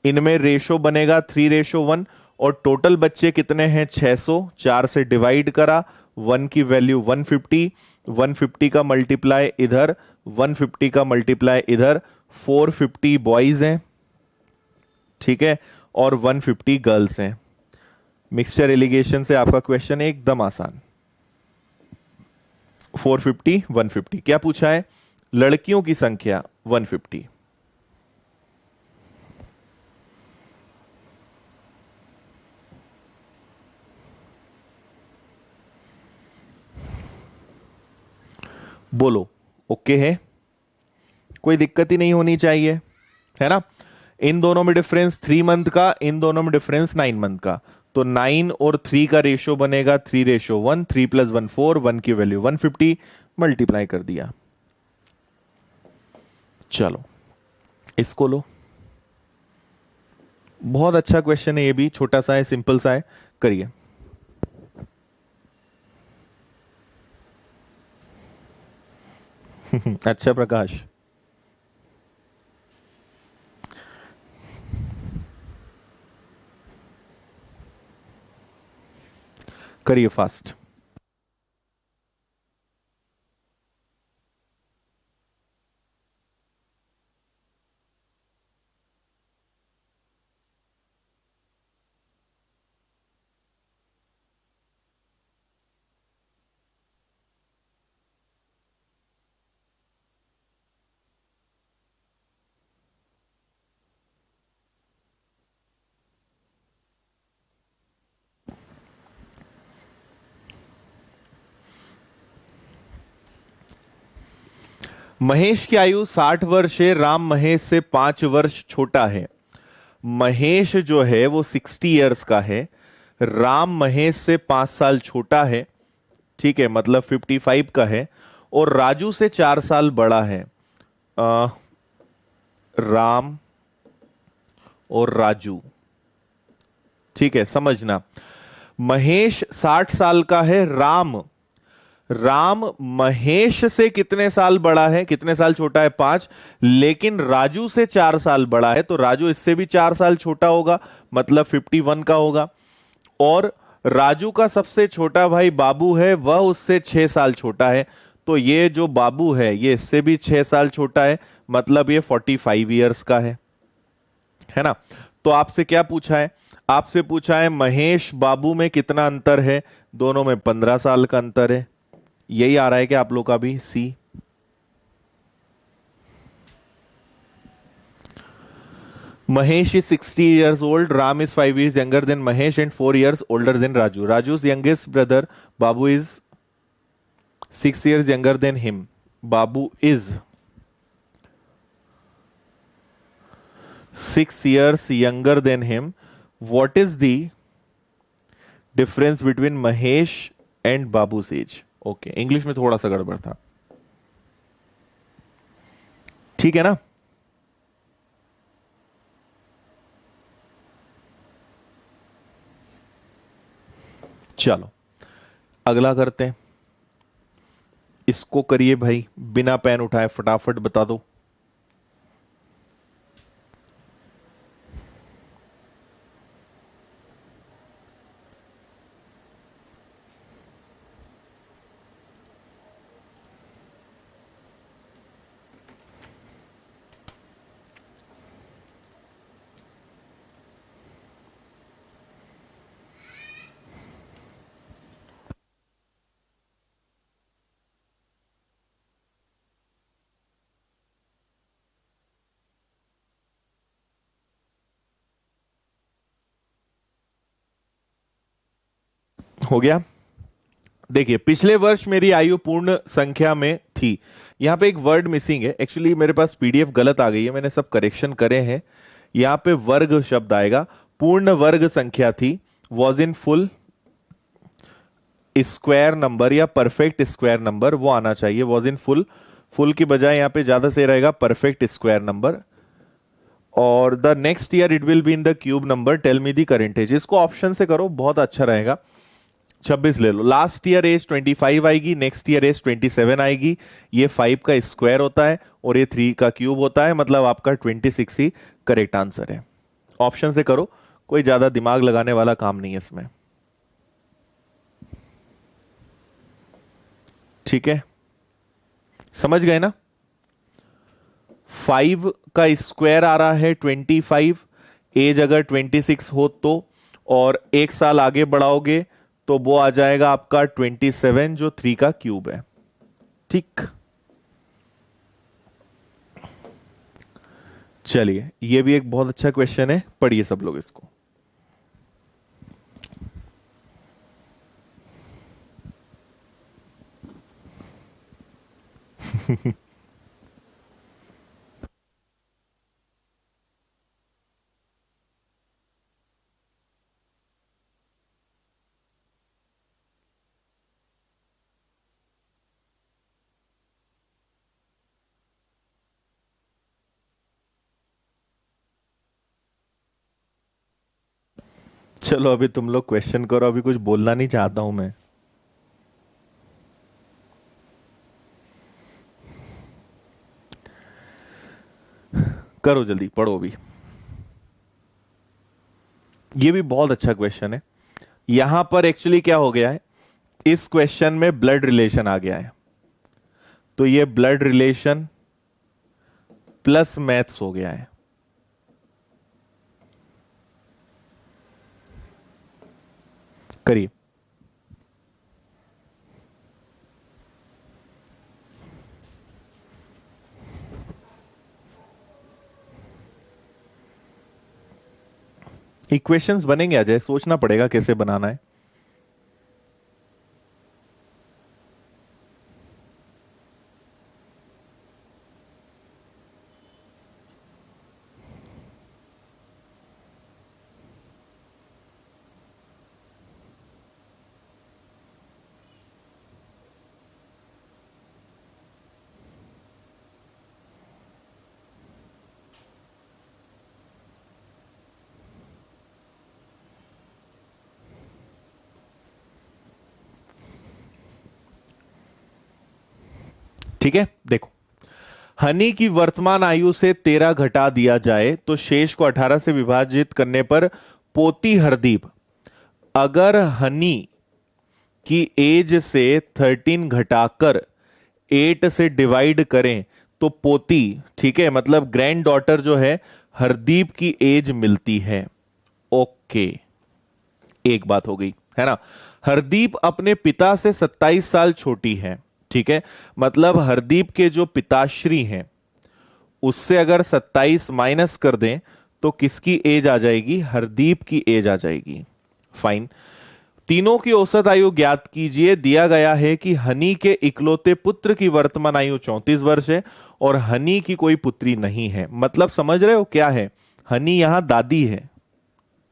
इनमें रेशो बनेगा 3:1, और टोटल बच्चे कितने हैं? 600। 4 से डिवाइड करा, 1 की वैल्यू 150, 150 का मल्टीप्लाई इधर, 150 का मल्टीप्लाई इधर, 450 बॉयज हैं, ठीक है, और 150 गर्ल्स हैं। मिक्सचर एलिगेशन से आपका क्वेश्चन एकदम आसान। 450, 150। क्या पूछा है? लड़कियों की संख्या 150। बोलो ओके है, कोई दिक्कत ही नहीं होनी चाहिए, है ना? इन दोनों में डिफरेंस 3 मंथ का, इन दोनों में डिफरेंस 9 मंथ का, तो 9 और 3 का रेशो बनेगा 3:1, 3 + 1 4, 1 की वैल्यू 150, मल्टीप्लाई कर दिया। चलो इसको लो, बहुत अच्छा क्वेश्चन है, ये भी छोटा सा है, सिंपल सा है, करिए। अच्छा प्रकाश, करिए फास्ट। महेश की आयु 60 वर्ष है, राम महेश से 5 वर्ष छोटा है। महेश जो है वो 60 इयर्स का है, राम महेश से 5 साल छोटा है, ठीक है, मतलब 55 का है, और राजू से 4 साल बड़ा है। अ, राम और राजू, ठीक है, समझना। महेश 60 साल का है, राम राम महेश से कितने साल बड़ा है, कितने साल छोटा है? 5। लेकिन राजू से 4 साल बड़ा है, तो राजू इससे भी 4 साल छोटा होगा, मतलब 51 का होगा। और राजू का सबसे छोटा भाई बाबू है, वह उससे 6 साल छोटा है, तो ये जो बाबू है ये इससे भी 6 साल छोटा है, मतलब ये 45 ईयर्स का है ना? तो आपसे क्या पूछा है? आपसे पूछा है महेश बाबू में कितना अंतर है, दोनों में 15 साल का अंतर है। यही आ रहा है कि आप लोग का भी सी। Mahesh is 60 years old. Ram is 5 years younger than Mahesh and 4 years older than Raju. Raju's youngest brother, Babu, is 6 years younger than him. Babu is 6 years younger than him. What is the difference between Mahesh and Babu's age? Okay, English में थोड़ा सा गड़बड़ था, ठीक है ना। चलो अगला करते हैं, इसको करिए भाई, बिना पेन उठाए फटाफट बता दो। हो गया। देखिए पिछले वर्ष मेरी आयु पूर्ण संख्या में थी, यहां पे एक वर्ड मिसिंग है, एक्चुअली मेरे पास पीडीएफ गलत आ गई है, मैंने सब करेक्शन करे हैं। यहां पे वर्ग शब्द आएगा, पूर्ण वर्ग संख्या थी, was in full square number या परफेक्ट स्क्वायर नंबर, वो आना चाहिए, वॉज इन फुल। फुल की बजाय यहां पे ज्यादा सही रहेगा परफेक्ट स्क्वायर नंबर। और the next year it will be in the cube number, tell me the current age. इसको ऑप्शन से करो, बहुत अच्छा रहेगा। 26 ले लो। लास्ट ईयर एज 25 आएगी, नेक्स्ट ईयर एज 27 आएगी। ये 5 का स्क्वायर होता है और ये 3 का क्यूब होता है, मतलब आपका 26 ही करेक्ट आंसर है। ऑप्शन से करो, कोई ज्यादा दिमाग लगाने वाला काम नहीं है इसमें, ठीक है, समझ गए ना। 5 का स्क्वायर आ रहा है 25, एज अगर 26 हो तो, और एक साल आगे बढ़ाओगे तो वो आ जाएगा आपका 27, जो 3 का क्यूब है, ठीक। चलिए ये भी एक बहुत अच्छा क्वेश्चन है, पढ़िए सब लोग इसको। चलो अभी तुम लोग क्वेश्चन करो, अभी कुछ बोलना नहीं चाहता हूं मैं। करो जल्दी, पढ़ो अभी। ये भी बहुत अच्छा क्वेश्चन है। यहां पर एक्चुअली क्या हो गया है, इस क्वेश्चन में ब्लड रिलेशन आ गया है, तो ये ब्लड रिलेशन प्लस मैथ्स हो गया है। करिए। इक्वेशंस बनेंगे अजय, सोचना पड़ेगा कैसे बनाना है। ठीक है, देखो, हनी की वर्तमान आयु से 13 घटा दिया जाए तो शेष को 18 से विभाजित करने पर पोती हरदीप, अगर हनी की एज से 13 घटाकर 8 से डिवाइड करें तो पोती, ठीक है, मतलब ग्रैंड डॉटर जो है हरदीप की एज मिलती है। ओके। ओके, एक बात हो गई है ना। हरदीप अपने पिता से 27 साल छोटी है, ठीक है, मतलब हरदीप के जो पिताश्री हैं उससे अगर 27 माइनस कर दें तो किसकी एज आ जाएगी, हरदीप की एज आ जाएगी। फाइन। तीनों की औसत आयु ज्ञात कीजिए। दिया गया है कि हनी के इकलौते पुत्र की वर्तमान आयु 34 वर्ष है और हनी की कोई पुत्री नहीं है। मतलब समझ रहे हो क्या है, हनी यहां दादी है,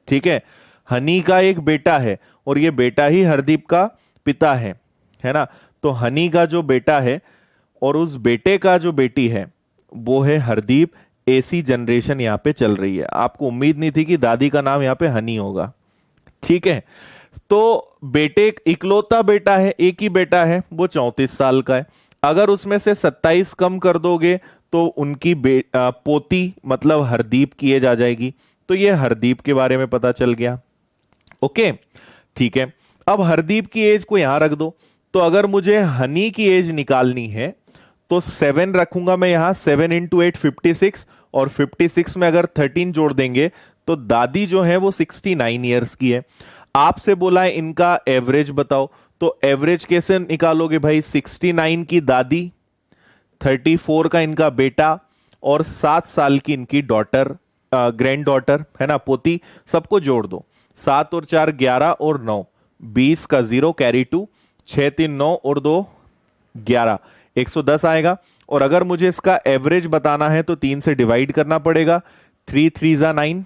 ठीक है, हनी का एक बेटा है और ये बेटा ही हरदीप का पिता है ना। तो हनी का जो बेटा है और उस बेटे का जो बेटी है वो है हरदीप। ऐसी जनरेशन यहां पे चल रही है। आपको उम्मीद नहीं थी कि दादी का नाम यहां पे हनी होगा, ठीक है। तो बेटे, इकलौता बेटा है, एक ही बेटा है, वो 34 साल का है। अगर उसमें से 27 कम कर दोगे तो उनकी पोती मतलब हरदीप की एज आ जाएगी। तो ये हरदीप के बारे में पता चल गया। ओके, ठीक है। अब हरदीप की एज को यहां रख दो। तो अगर मुझे हनी की एज निकालनी है तो 7 रखूंगा मैं यहां, 7 इंटू 8 56, और 56 में अगर 13 जोड़ देंगे तो दादी जो है वो 69 ईयर्स की है। आपसे बोला है इनका एवरेज बताओ, तो एवरेज कैसे निकालोगे भाई, 69 की दादी, 34 का इनका बेटा और 7 साल की इनकी डॉटर, ग्रैंड डॉटर है ना, पोती, सबको जोड़ दो। 7 और 4 11 और 9 20 का 0 कैरी 2, 6 3 9 और 2 11, 110 आएगा। और अगर मुझे इसका एवरेज बताना है तो 3 से डिवाइड करना पड़ेगा। 3 3 जा 9,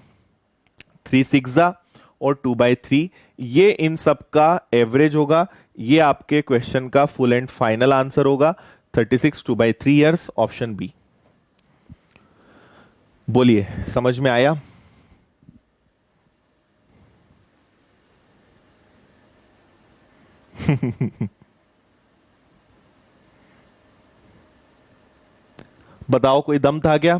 3 6 जा और 2/3, ये इन सब का एवरेज होगा। ये आपके क्वेश्चन का फुल एंड फाइनल आंसर होगा। 36 2/3 ईयर्स, ऑप्शन बी। बोलिए, समझ में आया? बताओ, कोई दम था क्या?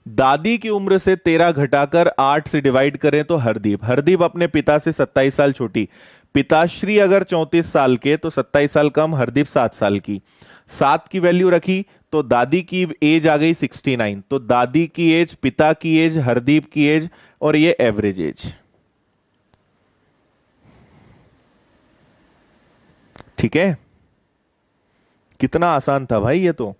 दादी की उम्र से 13 घटाकर 8 से डिवाइड करें तो हरदीप, हरदीप अपने पिता से 27 साल छोटी, पिताश्री अगर 34 साल के तो 27 साल कम, हरदीप 7 साल की। 7 की वैल्यू रखी तो दादी की एज आ गई 69। तो दादी की एज, पिता की एज, हरदीप की एज और ये एवरेज एज। ठीक है, कितना आसान था भाई ये तो।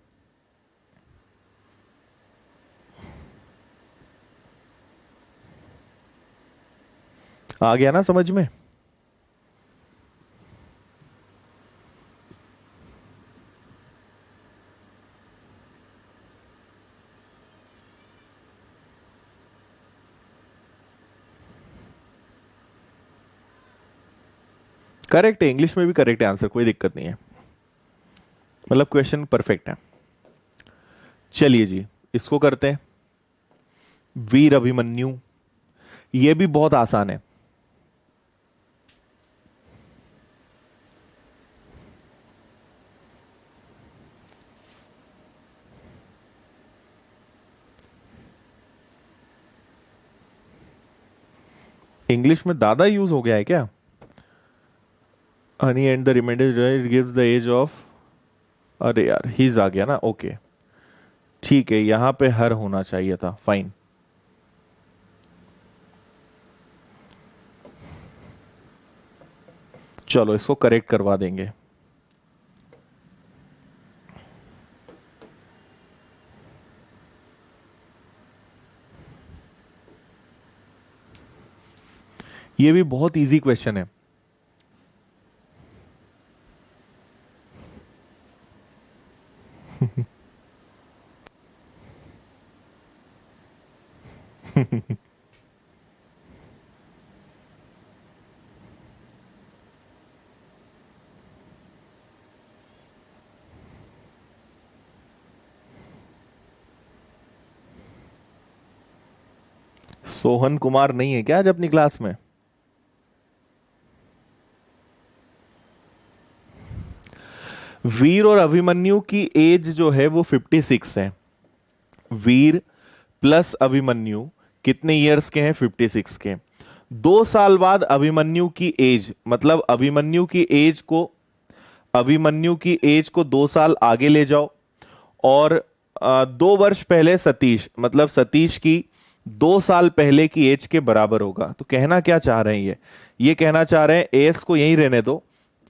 आ गया ना समझ में? करेक्ट है, इंग्लिश में भी करेक्ट है आंसर, कोई दिक्कत नहीं है, मतलब क्वेश्चन परफेक्ट है। चलिए जी, इसको करते हैं। वीर अभिमन्यु, ये भी बहुत आसान है। इंग्लिश में दादा यूज हो गया है क्या? Honey and the reminder gives the age of, अरे यार हीज आ गया ना, ओके ठीक है, यहां पे हर होना चाहिए था, फाइन। चलो इसको करेक्ट करवा देंगे। ये भी बहुत इजी क्वेश्चन है। सोहन कुमार नहीं है क्या आज अपनी क्लास में? वीर और अभिमन्यु की एज जो है वो 56 है। वीर प्लस अभिमन्यु कितने इयर्स के हैं? 56 के। 2 साल बाद अभिमन्यु की एज, मतलब अभिमन्यु की एज को 2 साल आगे ले जाओ। और 2 वर्ष पहले सतीश, मतलब सतीश की 2 साल पहले की एज के बराबर होगा। तो कहना क्या चाह रहे हैं ये कहना चाह रहे हैं एस को यहीं रहने दो,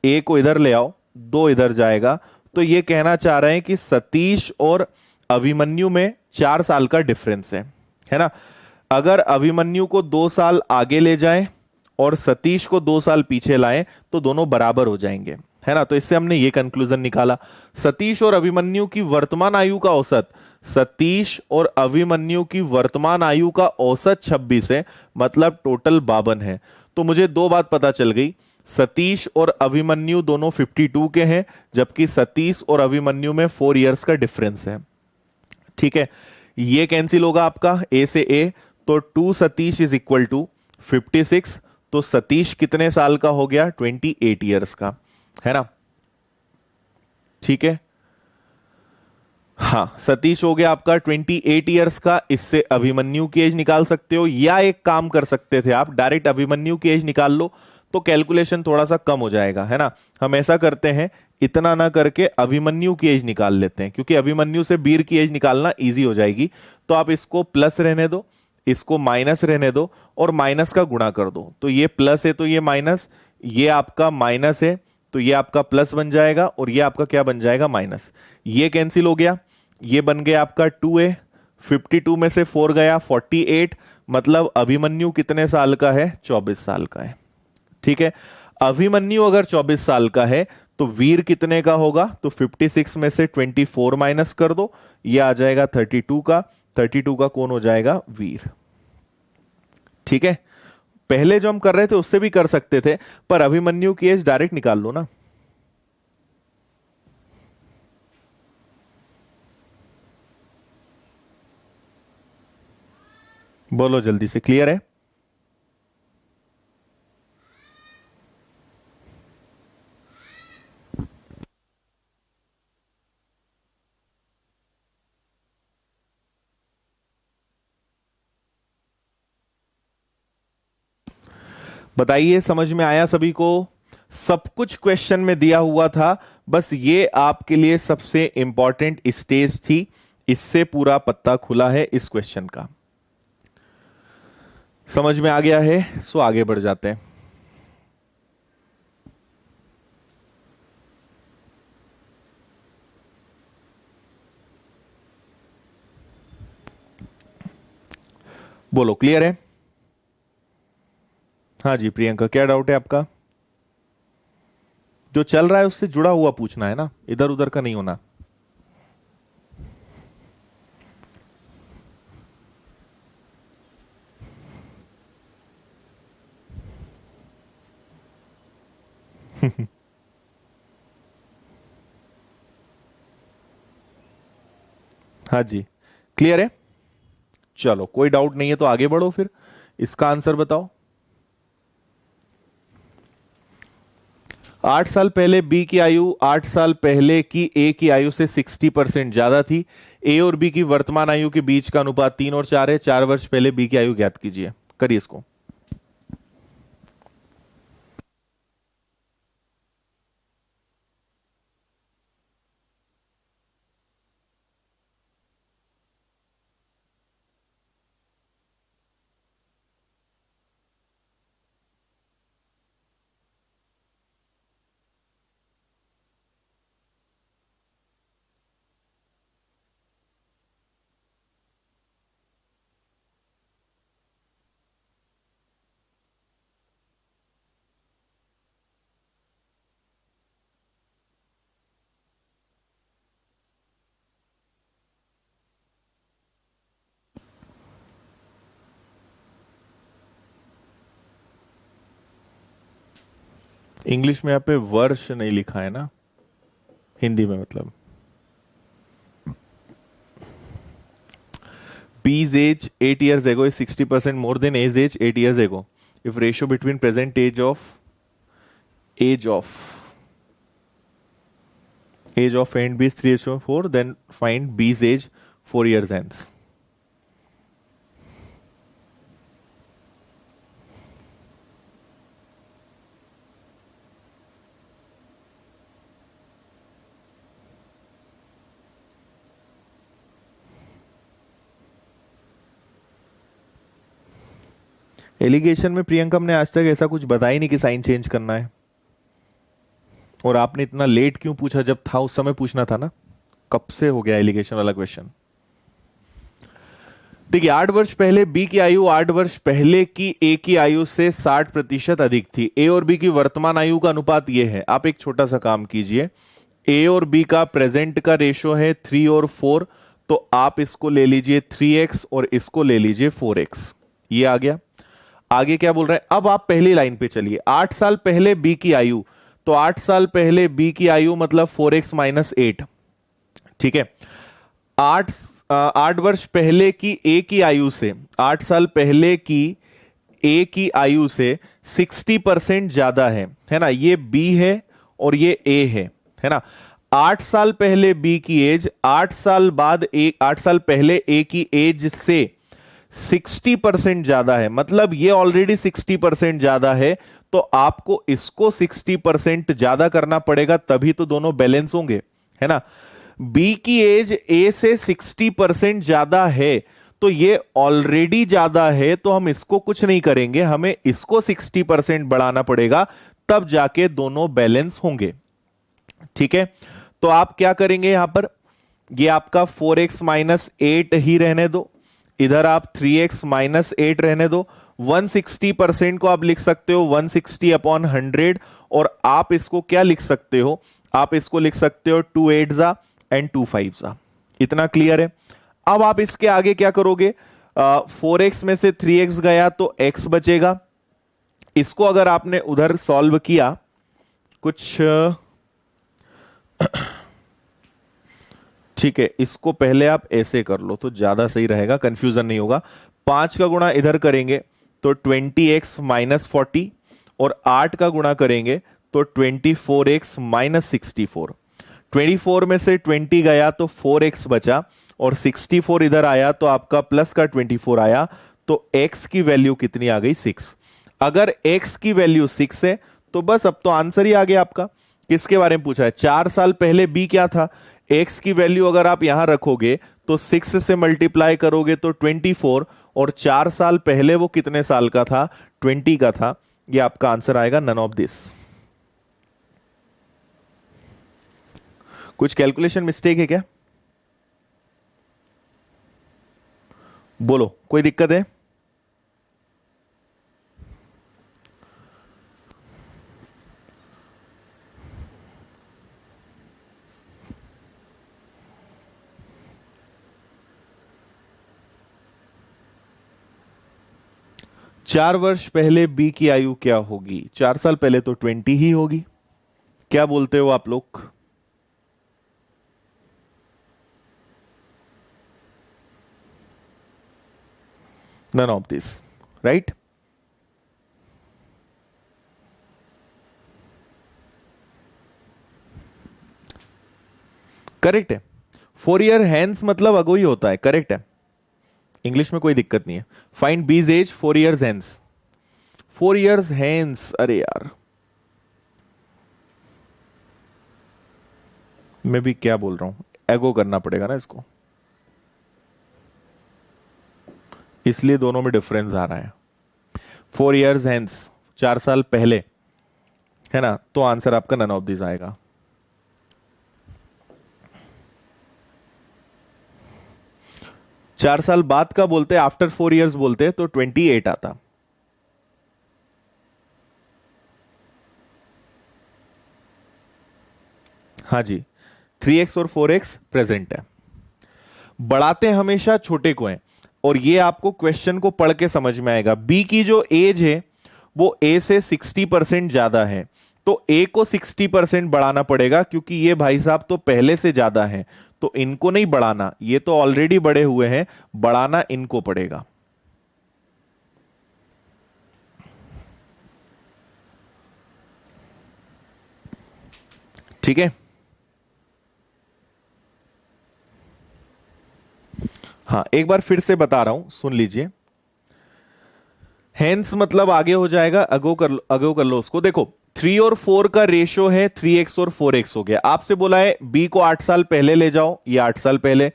ए को इधर ले आओ, 2 इधर जाएगा। तो ये कहना चाह रहे हैं कि सतीश और अभिमन्यु में 4 साल का डिफरेंस है ना। अगर अभिमन्यु को 2 साल आगे ले जाएं और सतीश को 2 साल पीछे लाएं तो दोनों बराबर हो जाएंगे, है ना। तो इससे हमने ये कंक्लूजन निकाला। सतीश और अभिमन्यु की वर्तमान आयु का औसत, सतीश और अभिमन्यु की वर्तमान आयु का औसत 26 है, मतलब टोटल 52 है। तो मुझे दो बात पता चल गई, सतीश और अभिमन्यु दोनों 52 के हैं, जबकि सतीश और अभिमन्यु में 4 इयर्स का डिफरेंस है। ठीक है, ये कैंसिल होगा आपका ए से ए, तो 2 सतीश इज इक्वल टू 56। तो सतीश कितने साल का हो गया? 28 ईयर्स का, है ना। ठीक है, हाँ, सतीश हो गया आपका 28 ईयर्स का। इससे अभिमन्यु की एज निकाल सकते हो, या एक काम कर सकते थे आप, डायरेक्ट अभिमन्यु की एज निकाल लो, तो कैलकुलेशन थोड़ा सा कम हो जाएगा, है ना। हम ऐसा करते हैं, इतना ना करके अभिमन्यु की एज निकाल लेते हैं, क्योंकि अभिमन्यु से वीर की एज निकालना इजी हो जाएगी। तो आप इसको प्लस रहने दो, इसको माइनस रहने दो, और माइनस का गुणा कर दो। तो ये प्लस है तो ये माइनस, ये आपका माइनस है तो ये आपका प्लस बन जाएगा, और ये आपका क्या बन जाएगा? माइनस। ये कैंसिल हो गया, ये बन गया आपका 2a। 52 में से 4 गया 48, मतलब अभिमन्यु कितने साल का है? 24 साल का है। ठीक है, अभिमन्यु अगर 24 साल का है तो वीर कितने का होगा? तो 56 में से 24 माइनस कर दो, ये आ जाएगा 32 का। 32 का कौन हो जाएगा? वीर। ठीक है, पहले जो हम कर रहे थे उससे भी कर सकते थे, पर अभिमन्यु की एज डायरेक्ट निकाल लो ना। बोलो जल्दी से, क्लियर है? बताइए, समझ में आया सभी को? सब कुछ क्वेश्चन में दिया हुआ था, बस ये आपके लिए सबसे इंपॉर्टेंट स्टेज थी, इससे पूरा पत्ता खुला है इस क्वेश्चन का। समझ में आ गया है? सो आगे बढ़ जाते हैं। बोलो, क्लियर है? हाँ जी प्रियंका, क्या डाउट है आपका? जो चल रहा है उससे जुड़ा हुआ पूछना है ना, इधर उधर का नहीं होना। हाँ जी, क्लियर है? चलो, कोई डाउट नहीं है तो आगे बढ़ो फिर, इसका आंसर बताओ। 8 साल पहले बी की आयु 8 साल पहले की ए की आयु से 60% ज्यादा थी। ए और बी की वर्तमान आयु के बीच का अनुपात 3 और 4 है। 4 वर्ष पहले बी की आयु ज्ञात कीजिए। करिए इसको। इंग्लिश में यहाँ पे वर्ष नहीं लिखा है ना, हिंदी में मतलब। B's age 8 years ago is 60% more than A's age 8 years ago. If ratio between present age of and B is 3:4, then find B's age 4 years hence. Allegation में प्रियंका ने आज तक ऐसा कुछ बताया ही नहीं कि साइन चेंज करना है। और आपने इतना लेट क्यों पूछा, जब था उस समय पूछना था ना, कब से हो गया एलिगेशन वाला क्वेश्चन। देखिए 8 वर्ष पहले बी की आयु 8 वर्ष पहले की ए की आयु से 60% अधिक थी। ए और बी की वर्तमान आयु का अनुपात ये है। आप एक छोटा सा काम कीजिए, ए और बी का प्रेजेंट का रेशो है 3 और 4, तो आप इसको ले लीजिए 3x और इसको ले लीजिए 4x। ये आ गया। आगे क्या बोल रहे हैं, अब आप पहली लाइन पे चलिए। 8 साल पहले बी की आयु, तो 8 साल पहले बी की आयु मतलब 4x माइनस 8। ठीक है। 8 वर्ष पहले की ए की आयु से, 8 साल पहले की ए की आयु से 60% ज्यादा है ना। ये बी है और ये ए है ना। 8 साल पहले बी की एज 8 साल बाद 8 साल पहले ए की एज से 60% ज्यादा है, मतलब ये ऑलरेडी 60% ज्यादा है, तो आपको इसको 60% ज्यादा करना पड़ेगा, तभी तो दोनों बैलेंस होंगे, है ना। बी की एज ए से 60% ज्यादा है, तो ये ऑलरेडी ज्यादा है, तो हम इसको कुछ नहीं करेंगे, हमें इसको 60% बढ़ाना पड़ेगा, तब जाके दोनों बैलेंस होंगे। ठीक है, तो आप क्या करेंगे यहां पर, ये आपका 4x माइनस 8 ही रहने दो, इधर आप 3x माइनस 8 रहने दो। 160% को आप लिख सकते हो 160 अपॉन 100, और आप इसको क्या लिख सकते हो, आप इसको लिख सकते हो 2 8 जा एंड 2 5 जा। इतना क्लियर है। अब आप इसके आगे क्या करोगे, 4x में से 3x गया तो x बचेगा। इसको अगर आपने उधर सॉल्व किया कुछ ठीक है, इसको पहले आप ऐसे कर लो तो ज्यादा सही रहेगा, कंफ्यूजन नहीं होगा। 5 का गुणा इधर करेंगे तो 20x माइनस 40, और 8 का गुणा करेंगे तो 24x माइनस 64। 24 में से 20 गया तो 4x बचा, और 64 इधर आया तो आपका प्लस का 24 आया, तो x की वैल्यू कितनी आ गई, 6। अगर x की वैल्यू 6 है तो बस अब तो आंसर ही आ गया आपका। किसके बारे में पूछा है, 4 साल पहले b क्या था, x की वैल्यू अगर आप यहां रखोगे तो 6 से मल्टीप्लाई करोगे तो 24, और 4 साल पहले वो कितने साल का था, 20 का था। ये आपका आंसर आएगा नन ऑफ दिस। कुछ कैलकुलेशन मिस्टेक है क्या, बोलो, कोई दिक्कत है। चार वर्ष पहले बी की आयु क्या होगी, 4 साल पहले तो 20 ही होगी। क्या बोलते हो आप लोग, none of this, right. Correct है। 4 ईयर हैंस मतलब अगो ही होता है, करेक्ट है, इंग्लिश में कोई दिक्कत नहीं है। Find B's age 4 years hence. 4 years hence, अरे यार मैं भी क्या बोल रहा हूं, एगो करना पड़ेगा ना इसको, इसलिए दोनों में डिफरेंस आ रहा है। 4 ईयर्स हैंस 4 साल पहले, है ना, तो आंसर आपका नन ऑफ दिस आएगा। चार साल बाद का बोलते, आफ्टर 4 ईयर्स बोलते तो 28 आता। हाँ जी, 3x और 4x प्रेजेंट है। बढ़ाते हमेशा छोटे को हैं, और ये आपको क्वेश्चन को पढ़ के समझ में आएगा। बी की जो एज है वो ए से 60% ज्यादा है, तो ए को 60% बढ़ाना पड़ेगा, क्योंकि ये भाई साहब तो पहले से ज्यादा है, तो इनको नहीं बढ़ाना, ये तो ऑलरेडी बढ़े हुए हैं, बढ़ाना इनको पड़ेगा। ठीक है, हाँ एक बार फिर से बता रहा हूं, सुन लीजिए। हेंस मतलब आगे हो जाएगा, अगो कर लो उसको। देखो 3 और 4 का रेशियो है 3x और 4x हो गया। आपसे बोला है b को 8 साल पहले ले जाओ, ये 8 साल पहले,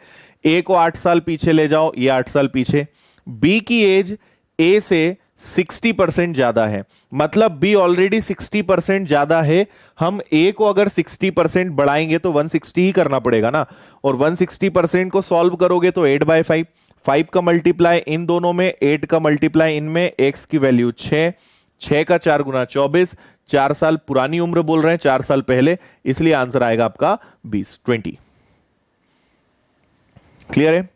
a को 8 साल पीछे ले जाओ, ये 8 साल पीछे। b की एज a से 60% ज्यादा है, मतलब बी ऑलरेडी 60% ज्यादा है। हम ए को अगर 60% बढ़ाएंगे तो 160 ही करना पड़ेगा ना, और 160% को सॉल्व करोगे तो 8/5, 5 का मल्टीप्लाई इन दोनों में, 8 का मल्टीप्लाई इनमें, एक्स की वैल्यू 6, 6 का 4 गुना 24, 4 साल पुरानी उम्र बोल रहे हैं, 4 साल पहले, इसलिए आंसर आएगा आपका 20। क्लियर है?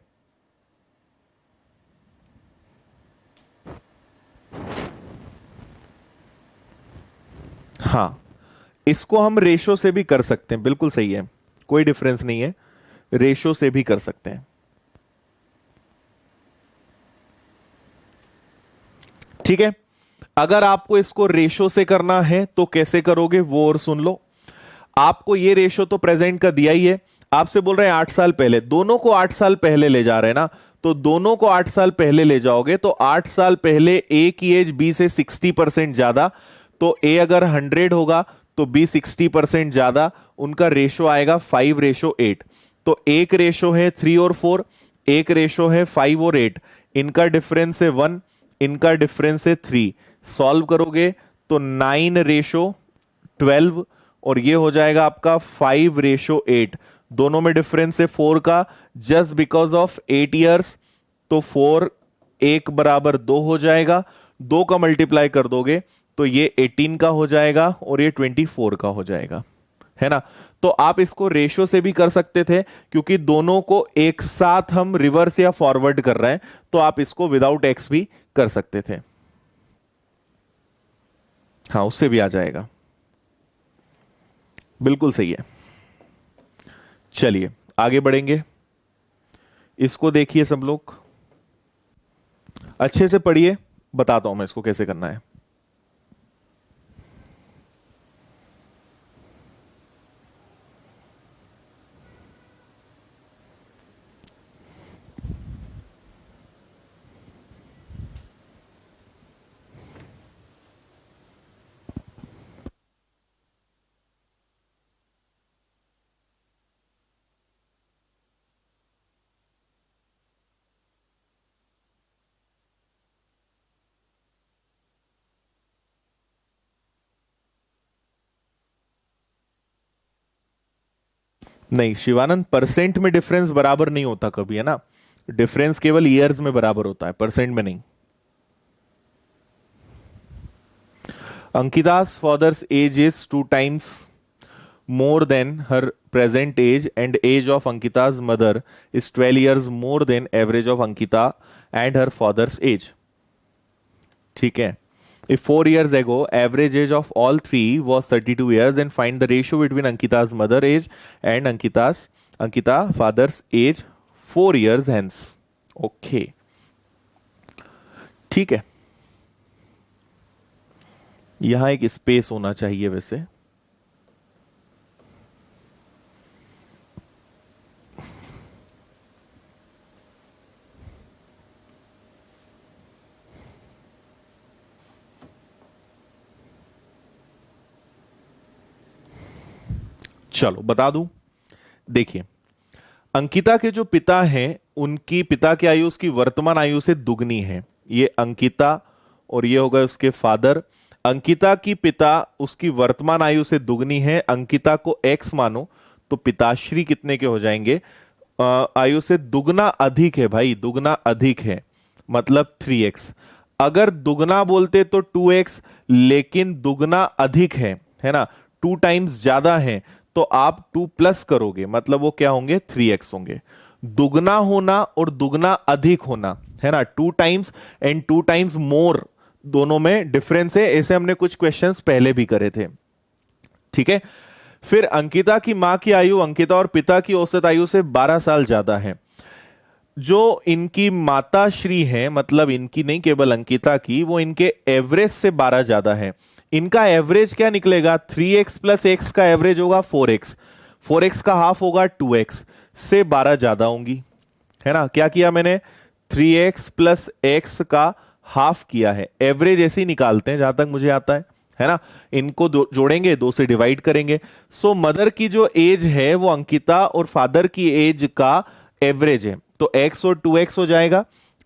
हाँ, इसको हम रेशो से भी कर सकते हैं, बिल्कुल सही है, कोई डिफरेंस नहीं है, रेशो से भी कर सकते हैं। ठीक है, अगर आपको इसको रेशो से करना है तो कैसे करोगे वो और सुन लो। आपको ये रेशो तो प्रेजेंट का दिया ही है, आपसे बोल रहे हैं 8 साल पहले, दोनों को 8 साल पहले ले जा रहे हैं ना, तो दोनों को 8 साल पहले ले जाओगे तो 8 साल पहले ए की एज बी से 60% ज्यादा, तो ए अगर 100 होगा तो बी 60% ज्यादा, उनका रेशो आएगा 5:8। तो एक रेशो है 3 और 4, एक रेशो है 5 और 8, इनका डिफरेंस है 1, इनका डिफरेंस है 3, सॉल्व करोगे तो 9:12, और ये हो जाएगा आपका 5:8। दोनों में डिफरेंस है 4 का, जस्ट बिकॉज ऑफ 8 ईयर्स, तो 4 1 बराबर 2 हो जाएगा, 2 का मल्टीप्लाई कर दोगे तो ये 18 का हो जाएगा और ये 24 का हो जाएगा, है ना। तो आप इसको रेशो से भी कर सकते थे, क्योंकि दोनों को एक साथ हम रिवर्स या फॉरवर्ड कर रहे हैं, तो आप इसको विदाउट एक्स भी कर सकते थे। हाँ, उससे भी आ जाएगा, बिल्कुल सही है। चलिए आगे बढ़ेंगे, इसको देखिए सब लोग, अच्छे से पढ़िए, बताता हूं मैं इसको कैसे करना है। नहीं शिवानंद, परसेंट में डिफरेंस बराबर नहीं होता कभी, है ना, डिफरेंस केवल ईयर्स में बराबर होता है, परसेंट में नहीं। अंकिता's father's age is 2 times more than her present age, and age of Ankita's mother is 12 years more than average of Ankita and her father's age. ठीक है, if 4 years ago average age of all three was 32 years, then find the ratio between Ankita's mother age and Ankita father's age 4 years hence. Okay, ठीक है, यहां एक स्पेस होना चाहिए वैसे, चलो बता दूं। देखिए, अंकिता के जो पिता हैं, उनकी पिता की आयु उसकी वर्तमान आयु से दुगनी है, ये अंकिता, और ये होगा उसके फादर। अंकिता की पिता उसकी वर्तमान आयु से दुगनी है, अंकिता को एक्स मानो, तो पिताश्री कितने के हो जाएंगे, आयु से दुगना अधिक है भाई, दुगना अधिक है, मतलब 3x। अगर दुगना बोलते तो 2x, लेकिन दुगना अधिक है ना, 2 टाइम्स ज्यादा है, तो आप 2 प्लस करोगे, मतलब वो क्या होंगे, 3x होंगे। दुगना होना और दुगना अधिक होना, है ना, 2 टाइम्स एंड 2 टाइम्स मोर, दोनों में डिफरेंस है, ऐसे हमने कुछ क्वेश्चंस पहले भी करे थे। ठीक है, फिर अंकिता की मां की आयु अंकिता और पिता की औसत आयु से 12 साल ज्यादा है। जो इनकी माता श्री है, मतलब इनकी नहीं, केवल अंकिता की, वो इनके एवरेज से 12 ज्यादा है। इनका एवरेज क्या निकलेगा, 3x प्लस x का एवरेज होगा 4x, 4x का हाफ होगा 2x, से 12 ज्यादा होंगी, है ना। क्या किया मैंने, 3x प्लस x का हाफ किया है, एवरेज ऐसे ही निकालते हैं जहां तक मुझे आता है ना। इनको जोड़ेंगे, 2 से डिवाइड करेंगे। सो मदर की जो एज है वो अंकिता और फादर की एज का एवरेज है, तो x और 2x हो जाएगा।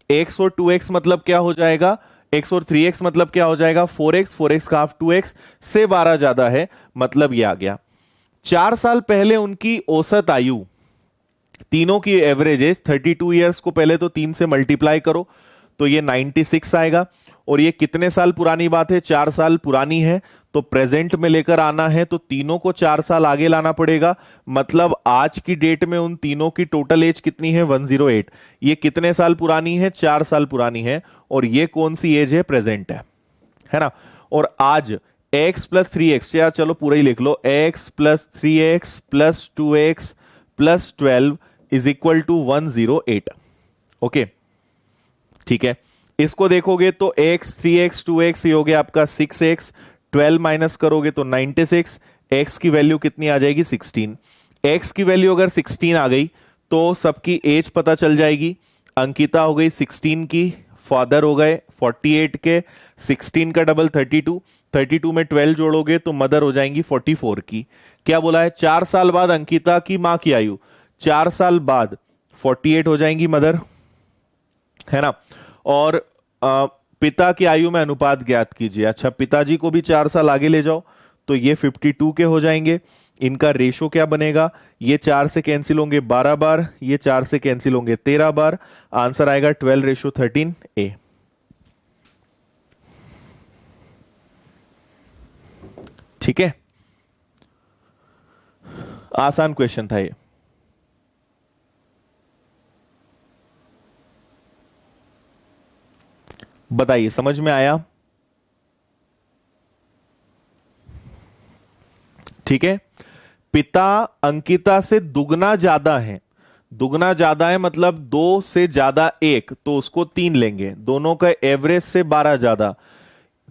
x और 2x मतलब क्या हो जाएगा, x और 3x मतलब क्या हो जाएगा 4x, 4x का हाफ 2x से 12 ज्यादा है, मतलब ये आ गया। 4 साल पहले उनकी औसत आयु, तीनों की एवरेज एज 32 ईयर्स को पहले तो 3 से मल्टीप्लाई करो तो ये 96 आएगा। और ये कितने साल पुरानी बात है, 4 साल पुरानी है, तो प्रेजेंट में लेकर आना है तो तीनों को 4 साल आगे लाना पड़ेगा। मतलब आज की डेट में उन तीनों की टोटल एज कितनी है 108। ये कितने साल पुरानी है, 4 साल पुरानी है। और ये कौन सी एज है, प्रेजेंट है ना। और आज x प्लस 3x, या चलो पूरा ही लिख लो, x plus 3x plus 2x plus 12 is equal to 108। Okay ठीक है, इसको देखोगे तो x 3x 2x ये हो गया आपका 6x, 12 माइनस करोगे तो 96, x की वैल्यू कितनी आ जाएगी 16। x की वैल्यू अगर 16 आ गई तो सबकी एज पता चल जाएगी। अंकिता हो गई 16 की, फादर हो गए 48 के, 16 का डबल 32, 32 में 12 जोड़ोगे तो मदर हो जाएंगी 44 की। क्या बोला है, 4 साल बाद अंकिता की मां की आयु, 4 साल बाद 48 हो जाएंगी मदर, है ना। और पिता की आयु में अनुपात ज्ञात कीजिए। अच्छा, पिताजी को भी 4 साल आगे ले जाओ तो ये 52 के हो जाएंगे। इनका रेशो क्या बनेगा, ये 4 से कैंसिल होंगे 12 बार, ये 4 से कैंसिल होंगे 13 बार। आंसर आएगा 12:13 ए। ठीक है, आसान क्वेश्चन था ये। बताइए समझ में आया। ठीक है, पिता अंकिता से दुगना ज्यादा है, दुगना ज्यादा है मतलब 2 से ज्यादा 1, तो उसको 3 लेंगे। दोनों का एवरेज से 12 ज्यादा,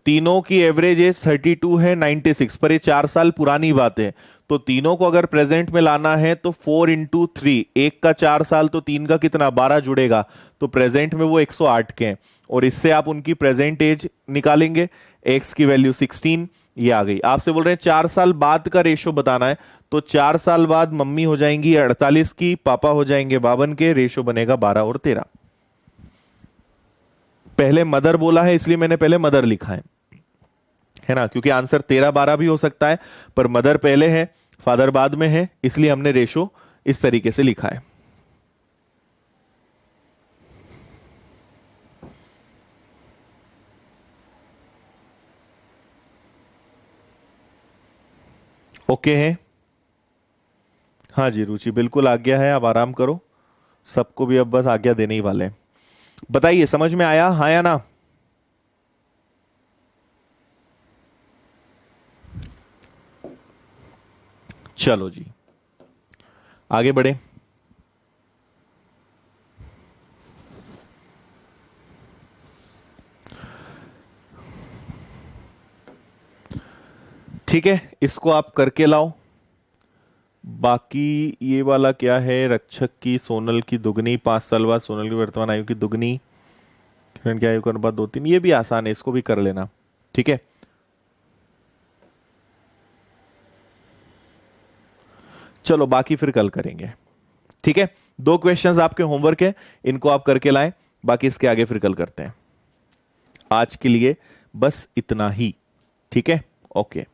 तीनों की एवरेज एज 32 है 96, पर ये 4 साल पुरानी बात है। तो तीनों को अगर प्रेजेंट में लाना है तो 4 इंटू 3, एक का 4 साल तो 3 का कितना 12 जुड़ेगा, तो प्रेजेंट में वो 108 के हैं। और इससे आप उनकी प्रेजेंट एज निकालेंगे, एक्स की वैल्यू 16, ये आ गई। आपसे बोल रहे हैं 4 साल बाद का रेशो बताना है, तो 4 साल बाद मम्मी हो जाएंगी 48 की, पापा हो जाएंगे 52 के, रेशो बनेगा 12 और 13। पहले मदर बोला है इसलिए मैंने पहले मदर लिखा है ना, क्योंकि आंसर 13-12 भी हो सकता है, पर मदर पहले है फादर बाद में है, इसलिए हमने रेशो इस तरीके से लिखा है। ओके है, हाँ जी रुचि बिल्कुल आज्ञा है, आप आराम करो, सबको भी अब बस आज्ञा देने ही वाले हैं। बताइए समझ में आया, हाँ या ना। चलो जी आगे बढ़े। ठीक है, इसको आप करके लाओ। बाकी ये वाला क्या है, रक्षक की सोनल की दुगनी, 5 साल बाद सोनल की वर्तमान आयु की दुगनी, किरण की आयु का अनुपात 2-3, ये भी आसान है, इसको भी कर लेना। ठीक है, चलो बाकी फिर कल करेंगे। ठीक है, 2 क्वेश्चंस आपके होमवर्क है, इनको आप करके लाएं, बाकी इसके आगे फिर कल करते हैं। आज के लिए बस इतना ही। ठीक है, ओके।